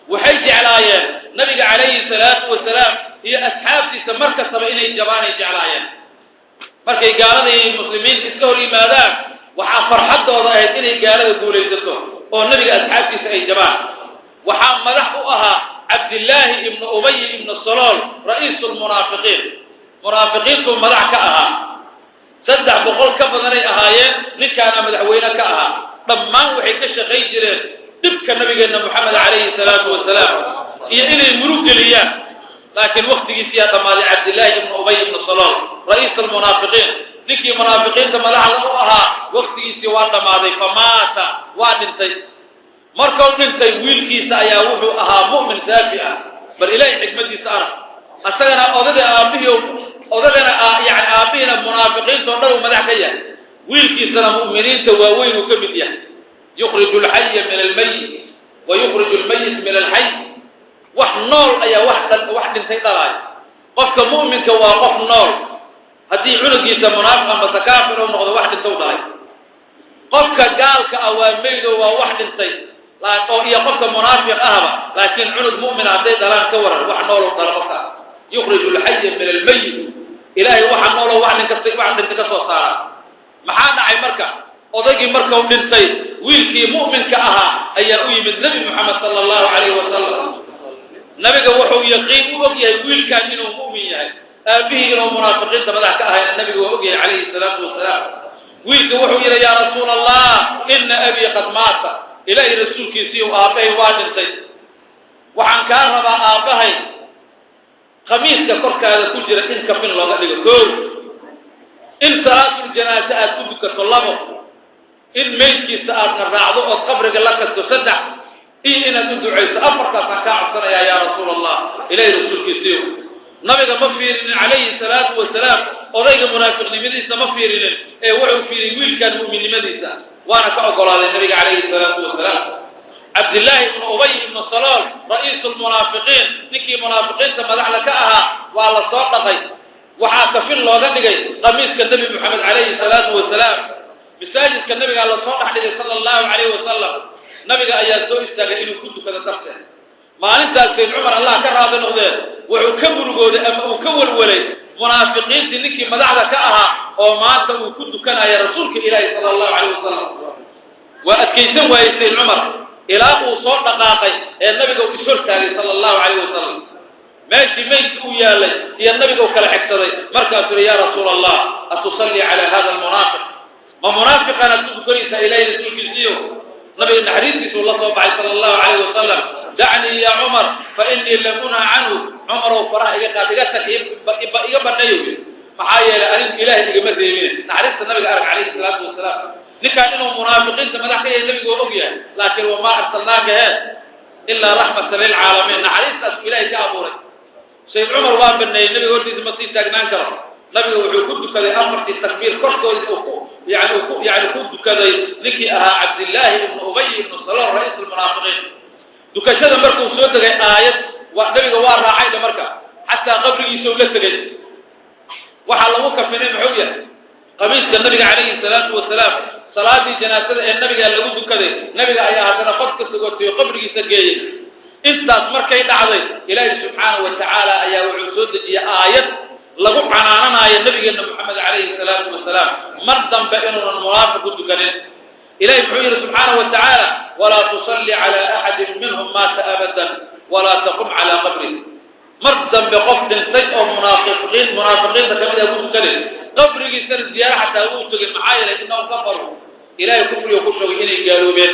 وحيد على نبي عليه الصلاة والسلام iyo asxaabtiisa markastaba inay jabaanay jeclaayeen markay gaalada iyo muslimiinta iska hor yimaadaan waxaa farxadooda ahayd inay gaalada guulaysato oo nabiga asxaabtiisa ay jabaan waxaa madax u ahaa cabdillaahi ibnu ubay ibnu salool ra'iisul munaafiqiintu madax ka ahaa 300 ka badanay ahaayeen ninkaana madaxweyne ka ahaa dhammaan waxay ka shaqayn jireen dhibka nabigeena Muhammad alayhi salaatu wasalaam iyo inay murug geliyaan laakiin waqtigiisa yaa dhamaaday cabdillaahi ibnu ubay ibnu salool ra'iisul munaafiqiin ninkii munaafiqiinta madaxda u ahaa waqtigiisa waa dhamaaday famaata waa dhintay markuu dhintay wiilkiisa ayaa wuxuu ahaa mu'min saafi ah bal ilaahay xikmadiisa arag asagana odagana yani aabihina munaafiqiinta oo dhan madax ka yahay wiilkiisana mu'miniinta waaweyn uu ka mid yahay yukhriju al-hayy min al-mayyit wa yukhriju al-mayyit min al-hayy wax nool ayaa wax dhintay dhalay qofka mu'minka waa qof nool haddii cunugiisa munaafiq ama kaafir uu noqdo wax dhintay dhalay qofka gaalka ah waa meedo waa wax dhintay oo iyo qofka munaafiq ahba laakiin cunug mu'min haday dhalaan ka waran wax nool oo dhalo qofka yukhriju al-hayy min al-mayyit ilaahi waxa nool wax dhintay ka soo saara maxaa dhacay marka odagii markuu dhintay wiilkii mu'minka ahaa ayaa u yimid nabi Muhammad sallallahu alayhi wasallam nabiga wuxuu yaqiin u og yahay wiilkan inuu mu'min yahay aabihi inuu munaafiqiinta madax ka ahaa nabiga waa og yahay alayhi salaatu wasalaam wiilka wuxuu yiri ya rasuulallah inna abi qad maata ilaahi rasuulkiisii oo aabahay waa dhintay waxaan ka rabaa aabahay khamiiska korkaada ku jira in kafin looga dhigo koow in salaatul janaaza aad ku dukato labo in meydkiisa aad raacdo oo qabriga la tagto saddex inaad u duceyso afartaas aan ka cabsanayaa ya rasuulallah ilaahi rasuulkiisii nabiga ma fiirin alayhi salaatu wasalaam odayga munaafiqnimadiisa ma fiirinin ee wuxuu fiirin wiilkan mu'minnimadiisa وانا كأقول النبي عليه الصلاة والسلام عبد الله بن أبي بن سلول رئيس المنافقين نكي منافقين تمدح لكأها وعلى صوتقي وحاكفين الله ذنقي قميص كالنبي محمد عليه الصلاة والسلام مساجد كالنبي على صوتح صلى الله عليه وسلم نبي أيها سوء استاقى إنه كنت كذا تحته ما أنت سيد عمر الله كرها بنغذير وحكبر قوله أما وكور ولي منافقين تلكي مدعنا كأها وما أنت وكنت كان يا رسولك إلهي صلى الله عليه وسلم وأتكيسن ويسير عمر إله صوت دقاقي النبي قال بسرته صلى الله عليه وسلم ماشي ميت ويا لي يا النبي قال كلا حكسري مركز يا رسول الله أتصلي على هذا المنافق ما منافق أنا تذكري إلهي رسولك الزيو نبي الحديث صلى الله عليه وسلم دعني يا عمر فإني لم أنهى عنه عمر وفرح يقاتلك يبنيوي maxaa arin ilaahay iga madeeyeen naxariista nabiga arag calayhi salaatu wasalaam ninkaan inuu munaafiqiinta madax ka yahay nabiga og yahay laakiin wama arsalnaaka illa rahmatan lil alamin naxariistaas ilaahay ka abuuray sayyid umar waa banay nabiga hortiisa ma sii taagnaan karo nabiga wuxuu ku dukaday amartii takbiir korkooda ku dukaday ninkii ahaa abdullah ibn ubay ibn salul ra'iis al munaafiqiin dukashada markuu soo dagay aayad nabiga waa raacay marka hatta qabrigiisa uu la tagay waxa lagu kafinay maxuuya qamiiska nabiga calayhi salaatu wasalaam salaadii janaasada ee nabiga lagu dukaday nabiga ayaa hadana qofka sugootay qabrigiisa geeyay intaas markay dhacday ilaahay subhanahu wa ta'ala ayaa wuxuu soo dejiyay aayad lagu canaananayo nabigeena Muhammad calayhi salaatu wasalaam mar dambe inuu munaafiq dukanin ilaahay wuxuu yiri subhanahu wa ta'ala wala tusalli ala ahadin minhum mata abadan wala taqum ala qabrihi مردم بقف دنتي او منافقين كما يقولوا كده قبري سر زياره حتى هو تجي معايا لانه كفروا الهي كفر يخشوا الى قالوا بين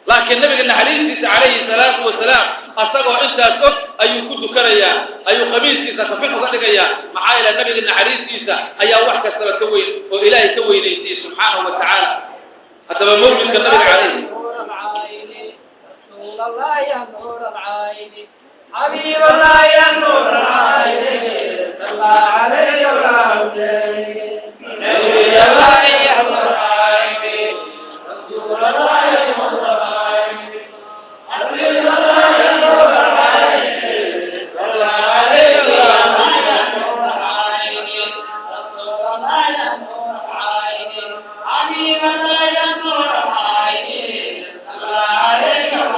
لكن النبي عليه الصلاه والسلام اسقوا انت اسق اي كنت كريا اي قميص كيسا كفن وغدغيا معايا النبي عليه اي واحد كسب كوين والهي كوينيسي سبحانه وتعالى حتى بمؤمن النبي عليه رسول الله يا نور العين حبيب الله يا نور العين صلى عليه وسلم نبي الله يا نور العين رسول الله يا نور العين حبيب الله يا نور العين صلى عليه وسلم نور العين رسول الله يا نور العين حبيب الله يا نور العين صلى عليه وسلم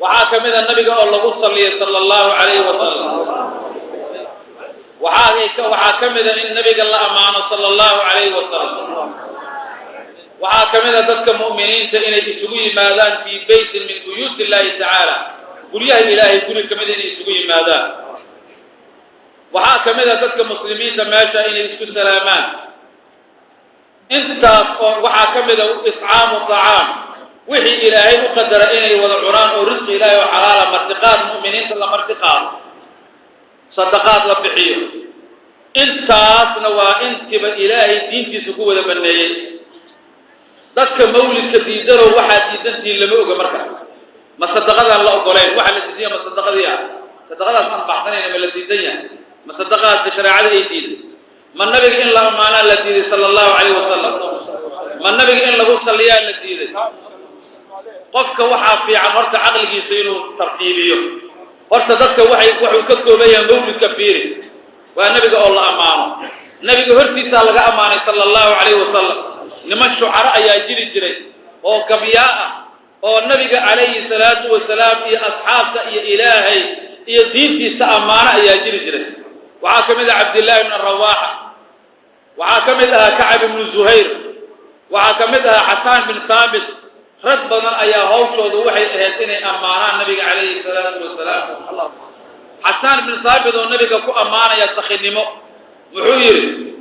waxaa kamid ah nabiga oo lagu saliyay sallallahu alayhi wasallam waxaa kamid ah in nabiga la amaano sallallahu alayhi wasallam waxaa kamid ah dadka mu'miniinta inay isugu yimaadaan fi baytin min buyuti illahi ta'ala guryaha ilaahay guri kamid inay isugu yimaadaan waxaa kamid ah dadka muslimiinta meesha inay isku salaamaan intaas oo waxaa kamid ah it'aamu ta'am wixii ilaahay u qadara inay wada cunaan oo risqi ilaahay oo xalaal martiqaad mu'miniinta la martiqaad sadaqaad la bixiyo intaasna waa intiba ilaahay diintiisa ku wada baneeyay dadka mawlidka diidaro waxa diidantii lama oga marka ma sadaqada la ogoleen waxa la diiday ma sadaqadiya sadaqadaas aan baxsanayna ma la diidaya ma sadaqada shariicada ay diiday ma nabiga in la amaana la diiday sallallahu alayhi wasallam ma nabiga in lagu saliyaa la diiday qofka waxa fiican horta aqligiisa inuu tartiibiyo horta dadka wuxuu ka koobayaa mawlidka fiiri waa nabiga oo la amaano nabiga hortiisa laga amaanay sallallahu alayhi wasallam niman shucara ayaa jiri jiray oo gabiya ah oo nabiga alayhi salatu wasalaam iyo asxaabta iyo ilaahay iyo diintiisa amaana ayaa jiri jiray waxa kamid ah Abdullah ibn Rawaha waxa kamid ah Ka'b ibn Zuhair waxa kamid ah Hasan bin Thabit rag badan ayaa hawshooda waxay ahayd inay amaanaan nabiga alayhi salatu wasalaam Allah Hasan bin Thabit oo nabiga ku amaanaya sakhinimo wuxuu yiri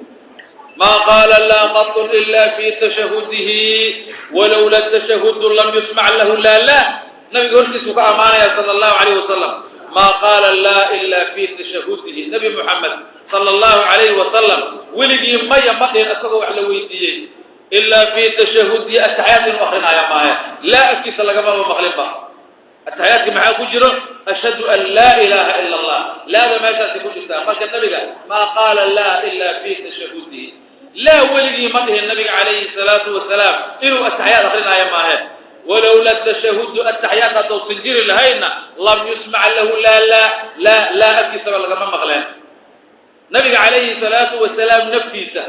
ما قال لا قط إلا في تشهده ولولا التشهد لم يسمع له لا نبي قلت سوك أمانة صلى الله عليه وسلم ما قال لا إلا في تشهده نبي محمد صلى الله عليه وسلم ولقي مية مدين أسقوا على ويتيه إلا في تشهده التحيات وأخرنا يا مايا لا أكيس لقمه ومغلبه التحيات معاه كجرة أشهد أن لا إله إلا الله لا ما شاء تقول جدا ما قال لا إلا في تشهده لا ولدي مده النبي عليه الصلاة والسلام إنه التحيات أخرنا يا ماهر ولولا التشهد التحيات هذا سنجير الهينة لم يسمع له لا أبكي سبب لقمان مغلان نبي عليه الصلاة والسلام نفتيسة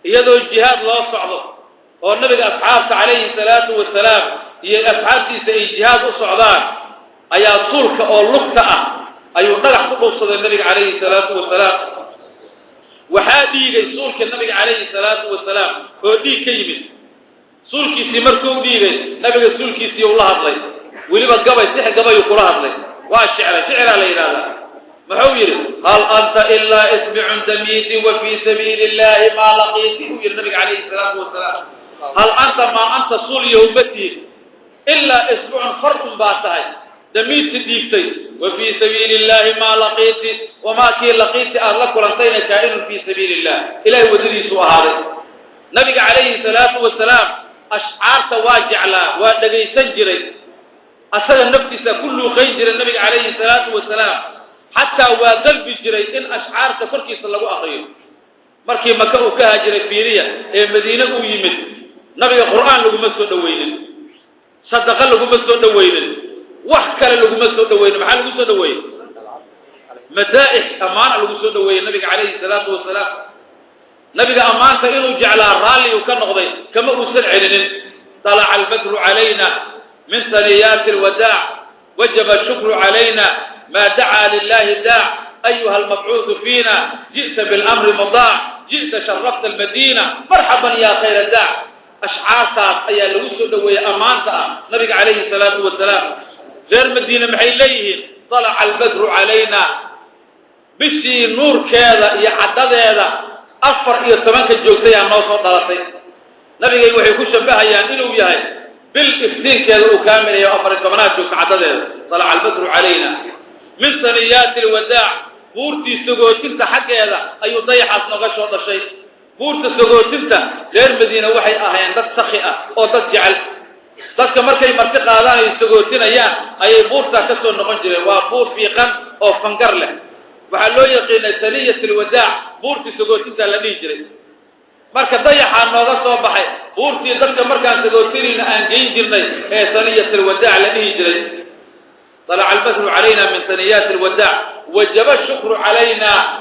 يدو الجهاد الله صعده والنبي أصحابه عليه الصلاة والسلام هي أصحابتي سيجهاد الصعدان أي صلك أو لقطة أي نلح قصد النبي عليه الصلاة والسلام وحادي صلك النبي عليه الصلاة والسلام هو دي كيمن صلكي سمركو ديغي نبي صلكي سي الله هضلي وليبا قبي تخ قبي يقول هضلي والشعر شعر علي هذا محوير هل أنت إلا اسبع دميت وفي سبيل الله ما لقيت النبي عليه الصلاة والسلام هل أنت ما أنت صول يومتي إلا اسبوع فرق باتاي دميت ديبتي وفي سبيل الله ما لقيت وما كي لقيت أهلك ولنتين كائن في سبيل الله إلهي ودري سوى هذا نبي عليه الصلاة والسلام أشعار تواجع لا ودقي سنجري أسأل النفس كل خيجر النبي عليه الصلاة والسلام حتى وقلب جري إن أشعار تفركي صلى الله عليه وسلم مركي مكة كهجري فيريا مدينة ويمد نبي القرآن لقم السود وين صدق لقم السود وين وحكى لقم السود وين محل لقم السود وين مدائح أمان لقم السود وين النبي عليه الصلاة والسلام نبي أمان تإنه جعل الرالي وكان نقضي كما أرسل علينا طلع البدر علينا من ثنيات الوداع وجب الشكر علينا ما دعا لله داع أيها المبعوث فينا جئت بالأمر مضاع جئت شرفت المدينة مرحبا يا خير داع أشعارتها أي الوسود ويا أمانتها نبي عليه الصلاة والسلام غير مدينة محيليهن طلع البدر علينا بشي نور كذا يعدد هذا أفر يتمنك الجوتي عن نوصل ضلتي نبي يوحي كشبه يعني إنه يهي بالافتين كذا وكامل يا أفر يتمنك جوت عدد هذا طلع البدر علينا من ثنيات الوداع بورتي سجوتين حق هذا أي ضيح أصنغش هذا الشيء بورتي سجوتين غير مدينة وحي أهين ضد سخيئة أو ضد جعل ضد كمركي مرتقى هذا يسجوتين أيام أي بورتا كسر نقنجر وبور في قن أو فنجر له وحلو يقين ثنية الوداع بورتي سجوتين لني جري مركا ضيح عن نغص وبحي بورتي ضد كمركي سجوتين أن جيجرني ثنية الوداع لني جري طلع البدر علينا من ثنيات الوداع وجب الشكر علينا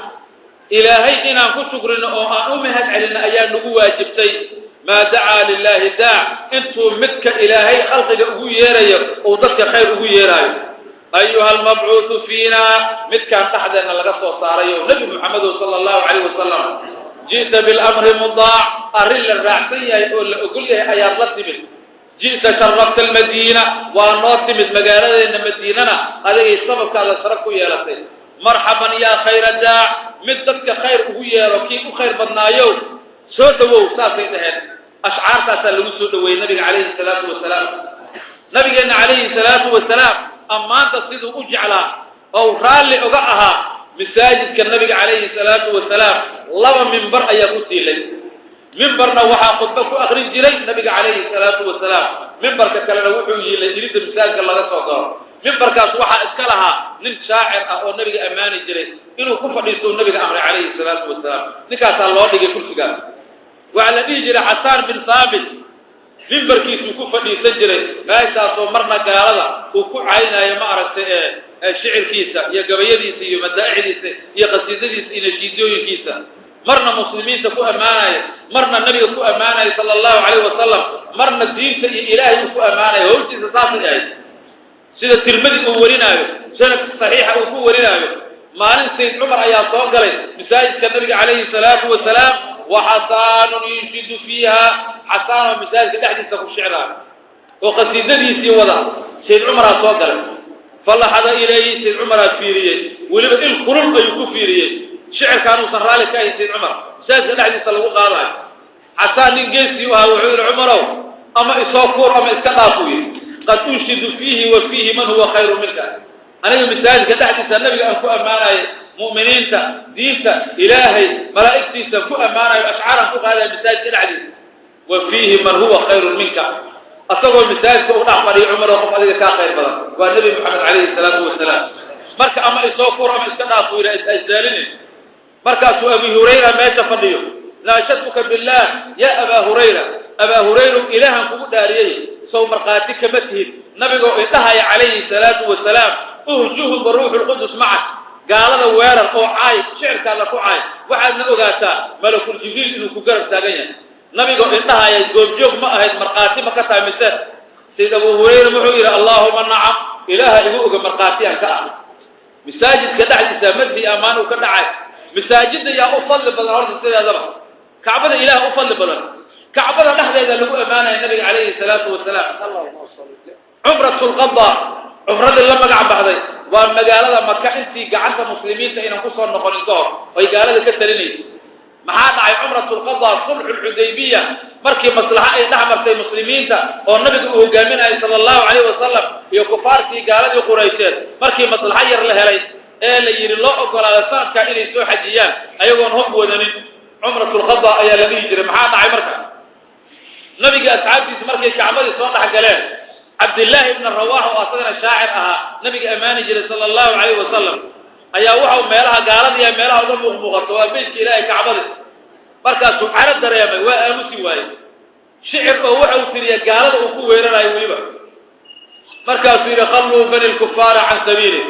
إلهي إنا كشكر أمهد علينا أيام نقوة واجبتي ما دعا لله داع انتم متك إلهي خلقك أقويري وضدك خير أقويري أيها المبعوث فينا متك أن تحدثنا لقصة وصاريه نبي محمد صلى الله عليه وسلم جئت بالأمر مضاع أرل الرعسية يقول لي أيار لطبل جئت شرفت المدينة وناطمت مقالة إن مديننا هذه السبب كان شرفك يا لطي مرحبا يا خير الداع مدتك خير أقويا وكيف خير بدنايو سودو ساسي دهن أشعار تسلو سودو النبي عليه الصلاة والسلام نبينا عليه الصلاة والسلام أما أنت صدو أجعل أو رالي أقعها مساجد كالنبي عليه الصلاة والسلام لما منبر أيقوتي لي منبرنا وحا قدبك أخرج لي النبي عليه الصلاة والسلام منبر كالكلنا وحوي لي يريد المساجد الله سوقه منبر كاس وحا اسكلها نين شاعر او النبي اماني جري انه كفديسو النبي امر عليه الصلاه والسلام نكاس لو دغي كرسيغاس وعلى ديجي حسان بن ثابت منبر كيسو كفديسن جري ماشاسو مرنا غالدا وكو عينايا ما ارغت شعر كيسا يا غبيديس يا مداعيديس يا قصيدتيس الى جيدوينكيسا مرنا مسلمين تكو امانايا مرنا النبي كو امانايا صلى الله عليه وسلم مرنا الدين الهي كو امانايا هوتي ساساي سيده ترمذي او ورينايو سند صحيح او كو ورينايو مالين سيد عمر ايا سو غلي مساجد النبي عليه الصلاه والسلام وحسان ينشد فيها حسان مساجد دحديسه كو شعرا وقصيدتي ودا سيد عمر سو غلي فلحظ اليه سيد عمر فيريه ولب القرن اي كو فيريه شعر كانوا سرالي كاي سيد عمر مساجد دحديسه لو قاداي حسان جيسي وعير عمر اما اسوكور اما اسكا دافوي قد أنشد فيه وفيه من هو خير منك أنا مثال كتحدث النبي أن كو أمانة مؤمنين دينتا إلهي ملائكتي سكو أمانة أشعارا كو هذا المثال كتحدث وفيه من هو خير منك أصدقوا المثال كو أحمر عمر وقف أذيك خير بلد والنبي محمد عليه الصلاة والسلام مركا أما إسوكور أما إسكنافو إلى أجدالين مركا سو أبي هريرة ما يشفنيه لا شتك بالله يا أبا هريرة أبا هريرة إلها كو داريه سو مرقاتك متهد نبي إنتهى عليه الصلاة والسلام أهجوه بروح القدس معك قال هذا ويرر أو عاي شعر كذا كو عاي وعدنا أغاتا ملك الجبريل إنه كقرب تاقيا نبي إنتهى يقول ما أهد مرقاتي ما كتا مسا سيد أبو هريرة محويرة اللهم نعم إله إبوك مرقاتي أنكأ مساجد كدعي سامد بأمان وكدعي مساجد يا أفضل بدن أرض السيد هذا كعبنا إله أفضل بدن كعبنا نحن إذا لقوا أمانة النبي عليه الصلاة والسلام عمرة القضاء عمرة لما قعد بعضي والمقالة مكة أنت قعدت مسلمين تأين قصر نقل الدور ويقالة كتلينيس معانا عي عمرة القضاء صلح الحديبية مركي مصلحة أي نعمة المسلمين والنبي هو قامنا صلى الله عليه وسلم يكفار في قالة قريشين مركي مصلحة يرلها لي اللي يري الله أقول على سنة كإلي سوء حجيان أيضا هم ودنين عمرة القضاء أي الذي يجري معانا عي مركة نبي أسعادتي مركي كعمالي صنع حقلين عبد الله بن الرواح وأصدنا الشاعر نبي أماني جري صلى الله عليه وسلم أيها وحو ميلها قالت يا ميلها وضم مغمغط وبيتك إلهي كعبالي مركا سبحانه الدريامي وآمسي واي شعر ووحو تريا قالت وكو ويرنا يويبا مركا سيرا خلوا بني الكفار عن سبيله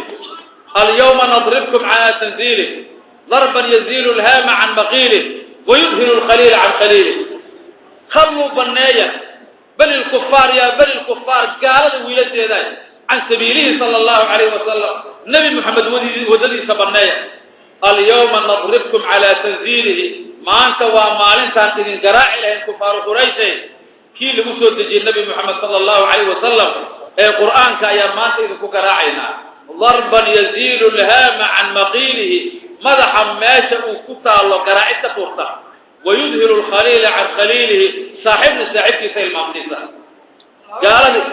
اليوم نضربكم على تنزيله ضربا يزيل الهام عن مقيله ويذهل الخليل عن خليله خلوا بنايا بني الكفار يا بني الكفار قالت ويلد ذاي عن سبيله صلى الله عليه وسلم نبي محمد وددي سبنايا اليوم نضربكم على تنزيله ما أنت ومالنت أنت قراء إلى الكفار قريش كي لمسود النبي محمد صلى الله عليه وسلم القرآن كأيام ما أنت إذا كراعينا ضربا يزيل الهام عن مقيله مدح ماشى وكتال قراءة تورتا ويذهل الخليل عن خليله صاحب كيسي المقصيصة قال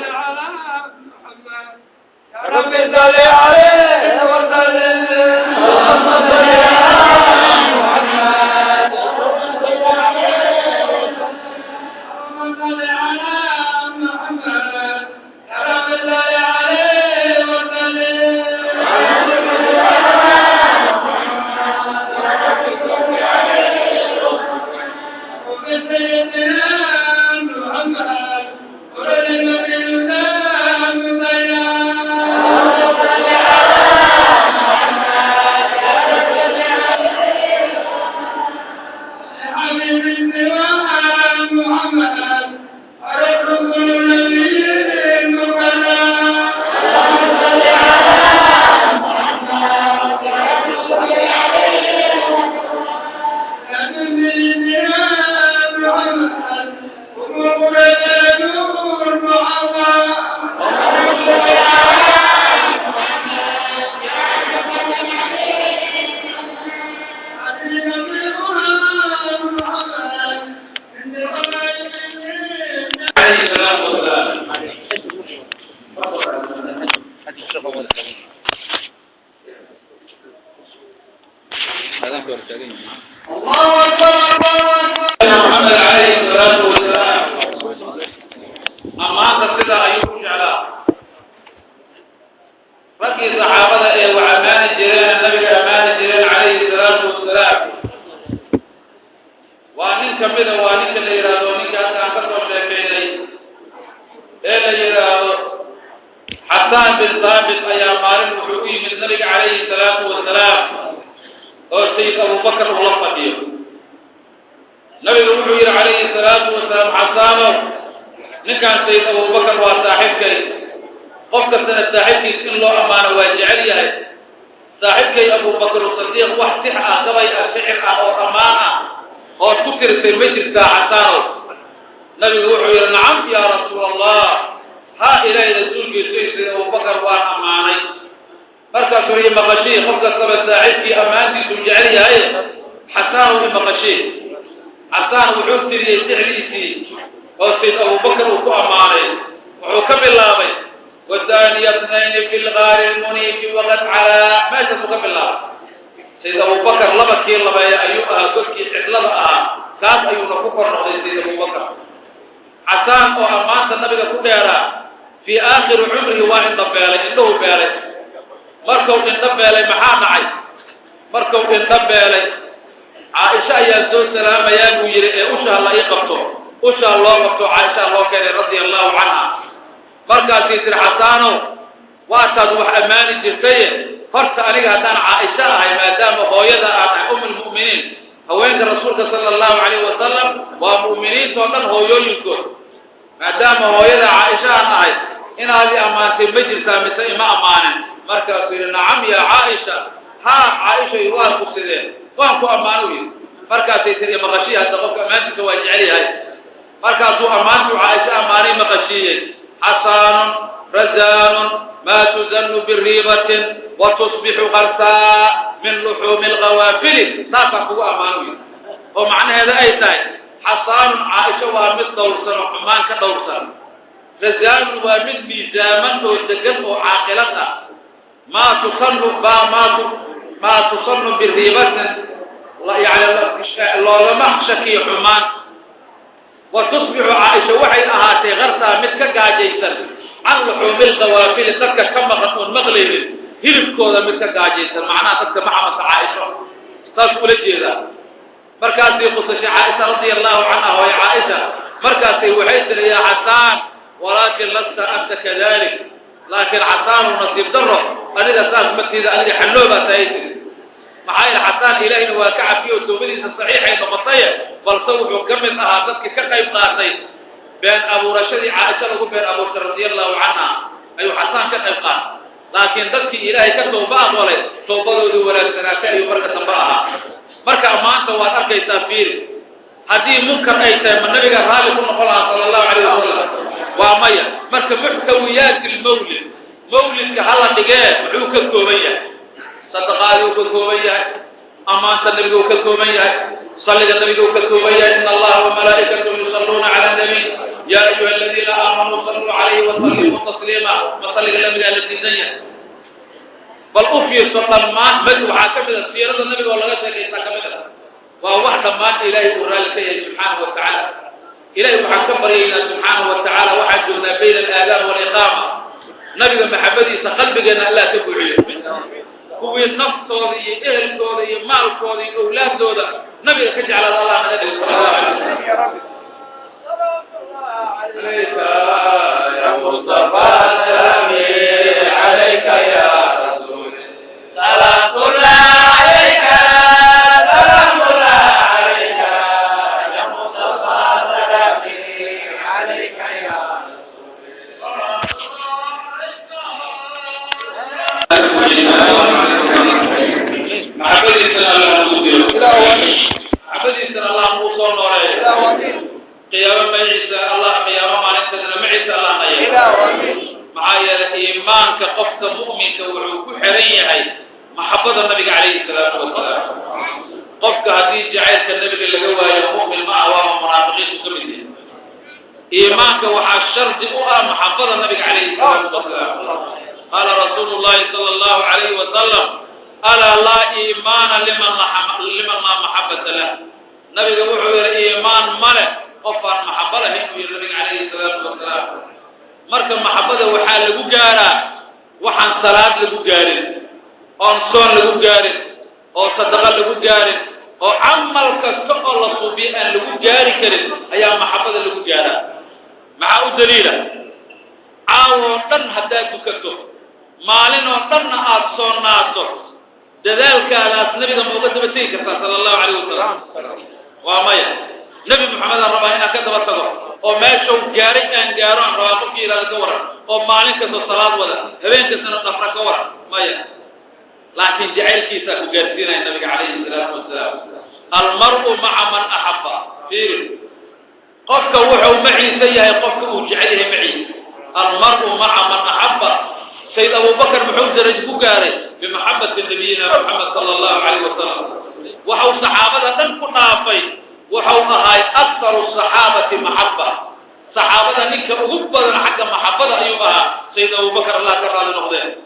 رب صل عليه وسلم اللهم صل على محمد اللهم صل عليه وسلم اللهم صل على محمد يا رب صل عليه وسلم اللهم صل على محمد يا رب صل عليه وسلم وبسيدنا محمد ورحمة محمد عليه الصلاة والسلام أما تصدى أيوب جعلا فكي صحابة وعمان الجيران النبي أمان الجيران عليه الصلاة والسلام وأنين كمدا وأنين اللي يرادوا وأنين كانت أنكسر شاكيني اللي يرادوا حسان بن ثابت أيام مارن وحكيم النبي عليه الصلاة والسلام أو سيد أبو بكر الله فيه نبي الوحير عليه الصلاة والسلام حسانه نكان سيد أبو بكر وصاحبك قفت سنة صاحبك إن الله أمانه واجعليه صاحبك أبو بكر الصديق واحتح قبي أشعر أو أمانة أو تكتر سيمجر تا حسانه نبي الوحير نعم يا رسول الله ها إلهي رسولك سيد أبو بكر وأماني مركز سوري مغشي قفت سنة صاحبك أمانتي سجعليه حسانه مغشي حسان وحوت تري تعليسي أو سيد أبو بكر وكو أماني وحكم الله والثاني اثنين في الغار المنيف وقد على ما تفكم الله سيد أبو بكر لبكي الله يا أيها كوكي إحلالها كان أيها كفر نقضي سيد أبو بكر حسان أو أمانة النبي كديرا في آخر عمره وإن ضبالي إنه بالي مركو إن ضبالي محا معي مركو إن ضبالي عائشة يا سو سلام يا ويري أشهر الله يقبطه أشهر الله قبطه عائشة الله كان رضي الله عنها مركز سيد حسانه واتد وحمان الجرتية فرت أنيق هدان عائشة هاي ما دام هو يدا أم المؤمنين هو عند رسولك صلى الله عليه وسلم ومؤمنين صوتاً هو يذكر ما دام هو يدا عائشة هاي إن هذه أمانة المجرة مثل ما أمانة مركز سيد نعم يا عائشة ها عائشة يوالك السيدين وانكو أمانوه مركز سيد مغشيها تقف أمانتي سوى جعليها مركز أمانته عائشة أماني مغشية حصان رزان ما تزن بالريبة وتصبح غرساء من لحوم الغوافل ساسا هو أمانوي ومعنى هذا أي تاي حصان عائشة وامد دورسان وحمان كدورسان رزان وامد ميزاما وتقن وعاقلتها ما تصن بالريبة يعني لما شكي حمان وتصبح عائشة وحي أهاتي غرسا متك قاجيسا عن لحوم الغوافل تلك كم مغلب هلب كودا متك قاجيسا معناها تلك محمد عائشة سأسأل الجيدة مركزي قصة عائشة رضي الله عنها وهي عائشة مركزي وحيث يا حسان ولكن لست أنت كذلك لكن حسان نصيب دره أنا أساس متى أنا حلوبة تايتي معاي الحسان إلهي واقع فيه وتوبدي الصحيحة المقطية بل صوبوا كم أهاتك كقيب قاطي بين أبو رشد عائشة لقوا بين أبو رضي الله عنها أي حسان كقيب قاط لكن ذلك إلهي كتوبة ولد توبة ولا سنة أي بركة بقى مركة أمانة وأرك يسافر هذه منكر أي تام النبي قال هذا كل قولها صلى الله عليه وسلم وأمية مركة محتويات المولد mawlidka hala dhigee muxuu ka kooban yahay sadaqaaduu ka kooban yahay amaanta nabiga uu ka kooban yahay salliga nabiga uu ka kooban yahay in allaha wa malaa'ikatahu yusalluuna cala nabiy ya ayuha aladiina aamanuu salluu calayhi wasallimuu tasliima ma salliga nabigaa la diidan yahay bal u fiirso dhammaan waxaa ka mid a siirada nabiga oo laga sheekaysaa ka mid a waa wax dhammaan ilaahay uu raalli ka yahay subxaanahu wa tacaala ilaahay waxaan ka baryaynaa subxaanahu wa tacaala waxaan joognaa bayna alaadaan waaliqaama nabiga maxabadiisa qalbigeenna allah ka buuxiyo kuwii naftooda iyo ehelkooda iyo maalkooda iyo awlaadooda nabiga ka jeclaada allah naga dhigo sallallahu alayhi wasallam عليك يا مصطفى سلامي عليك يا رسول صلاة الله عليك سلام الله عليك يا مصطفى سلامي عليك يا عبديسنا الله موسى نوري قيام عيسى الله قيام ما نتدنا معيسى الله نيا معايا إيمانك قفك مؤمنك وعوك حريعي محبة النبي عليه الصلاة والسلام قفك هذه جعلك النبي اللي هو مؤمن ما هو منافقين كمدين إيمانك وحا الشرط محبة النبي عليه الصلاة والسلام قال رسول الله صلى الله عليه وسلم ألا لا إيمان لمن لا محبة له نبي يقول إيمان ملك قفر محبة له النبي عليه الصلاة والسلام مركب محبة وحال لقو جارا وحان صلاة لقو جاري أو صون لقو جاري أو صدقة لقو جاري أو عمل كستق الله صبيئا لقو جاري كريم أيام محبة لقو جارا معه دليلا عاوطن حتى دكتو مالين وطن آتصوناتو ذلك على النبي الموجود بتيك صلى الله عليه وسلم وامية نبي محمد الرباهنا كذب التقوى وما شو جاري أن جارون رواقب إلى الكورة ومالين كسر الصلاة ولا هبين كسر النفر كورة مايا لكن جعل كيسا وجالسين النبي عليه الصلاة والسلام المرء مع من أحب فيه قفك وحو معي سيئة قفك وجعله معي المرء مع من أحب سيد أبو بكر محمد درج بكاري بمحبة نبينا محمد صلى الله عليه وسلم وحو صحابة تنقطافي وحو هاي أكثر الصحابة محبة صحابة نك أغبضا حق محبة أيها سيد أبو بكر الله كرر لنقضيه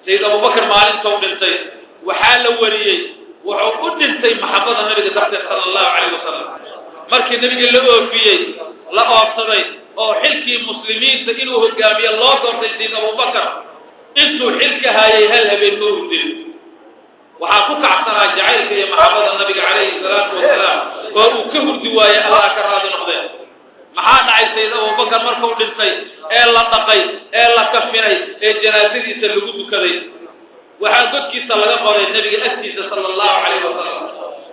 سيد أبو بكر مالين توبنتي وحال وريي وحو قدنتي محبة النبي صلى الله عليه وسلم مركي النبي اللي أوفيي لا أوفصدي أو حلكي مسلمين تقلوه القامية الله قرطي سيد أبو بكر انتو حلك هاي هل هبين نور دين وحاكوك عصنا جعلك يا محمد النبي عليه الصلاة والسلام وكهر دوايا الله كراد نقضي محانا عي سيد أبو بكر مركو دنتي إلا تقي إلا كفني الجنازي سلقود كذي وحاكوك كيسا لغا النبي أكتيس صلى الله عليه وسلم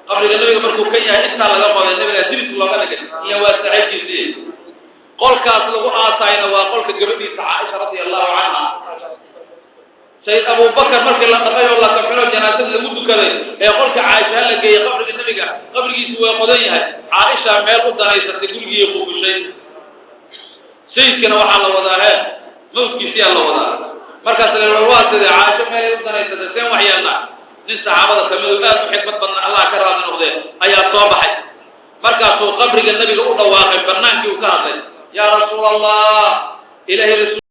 قبل النبي مركو كيها إنتا لغا النبي أدرس الله لك يا واسعي كيسي قول كاسلغو آساينا وقولك قبدي عائشة رضي الله عنها سيد أبو بكر مركي الله تقيل الله كفنه جنازة لمدو كذي يقول كعائشة هل لكي قبل النبي قبل يسوى قضيها عائشة ميل قدنا يستقل يقول بشيء سيد كان وحى الله وضعها موت كيسي الله وضعها مركز الواسد عائشة ميل قدنا يستقل وحيانا ننسى عبادة كميلو الآن حكمة بنا الله كرام من أغضيه أي صباحي مركز قبل النبي قول واقع برنانك وكاظل يا رسول الله إلهي رسول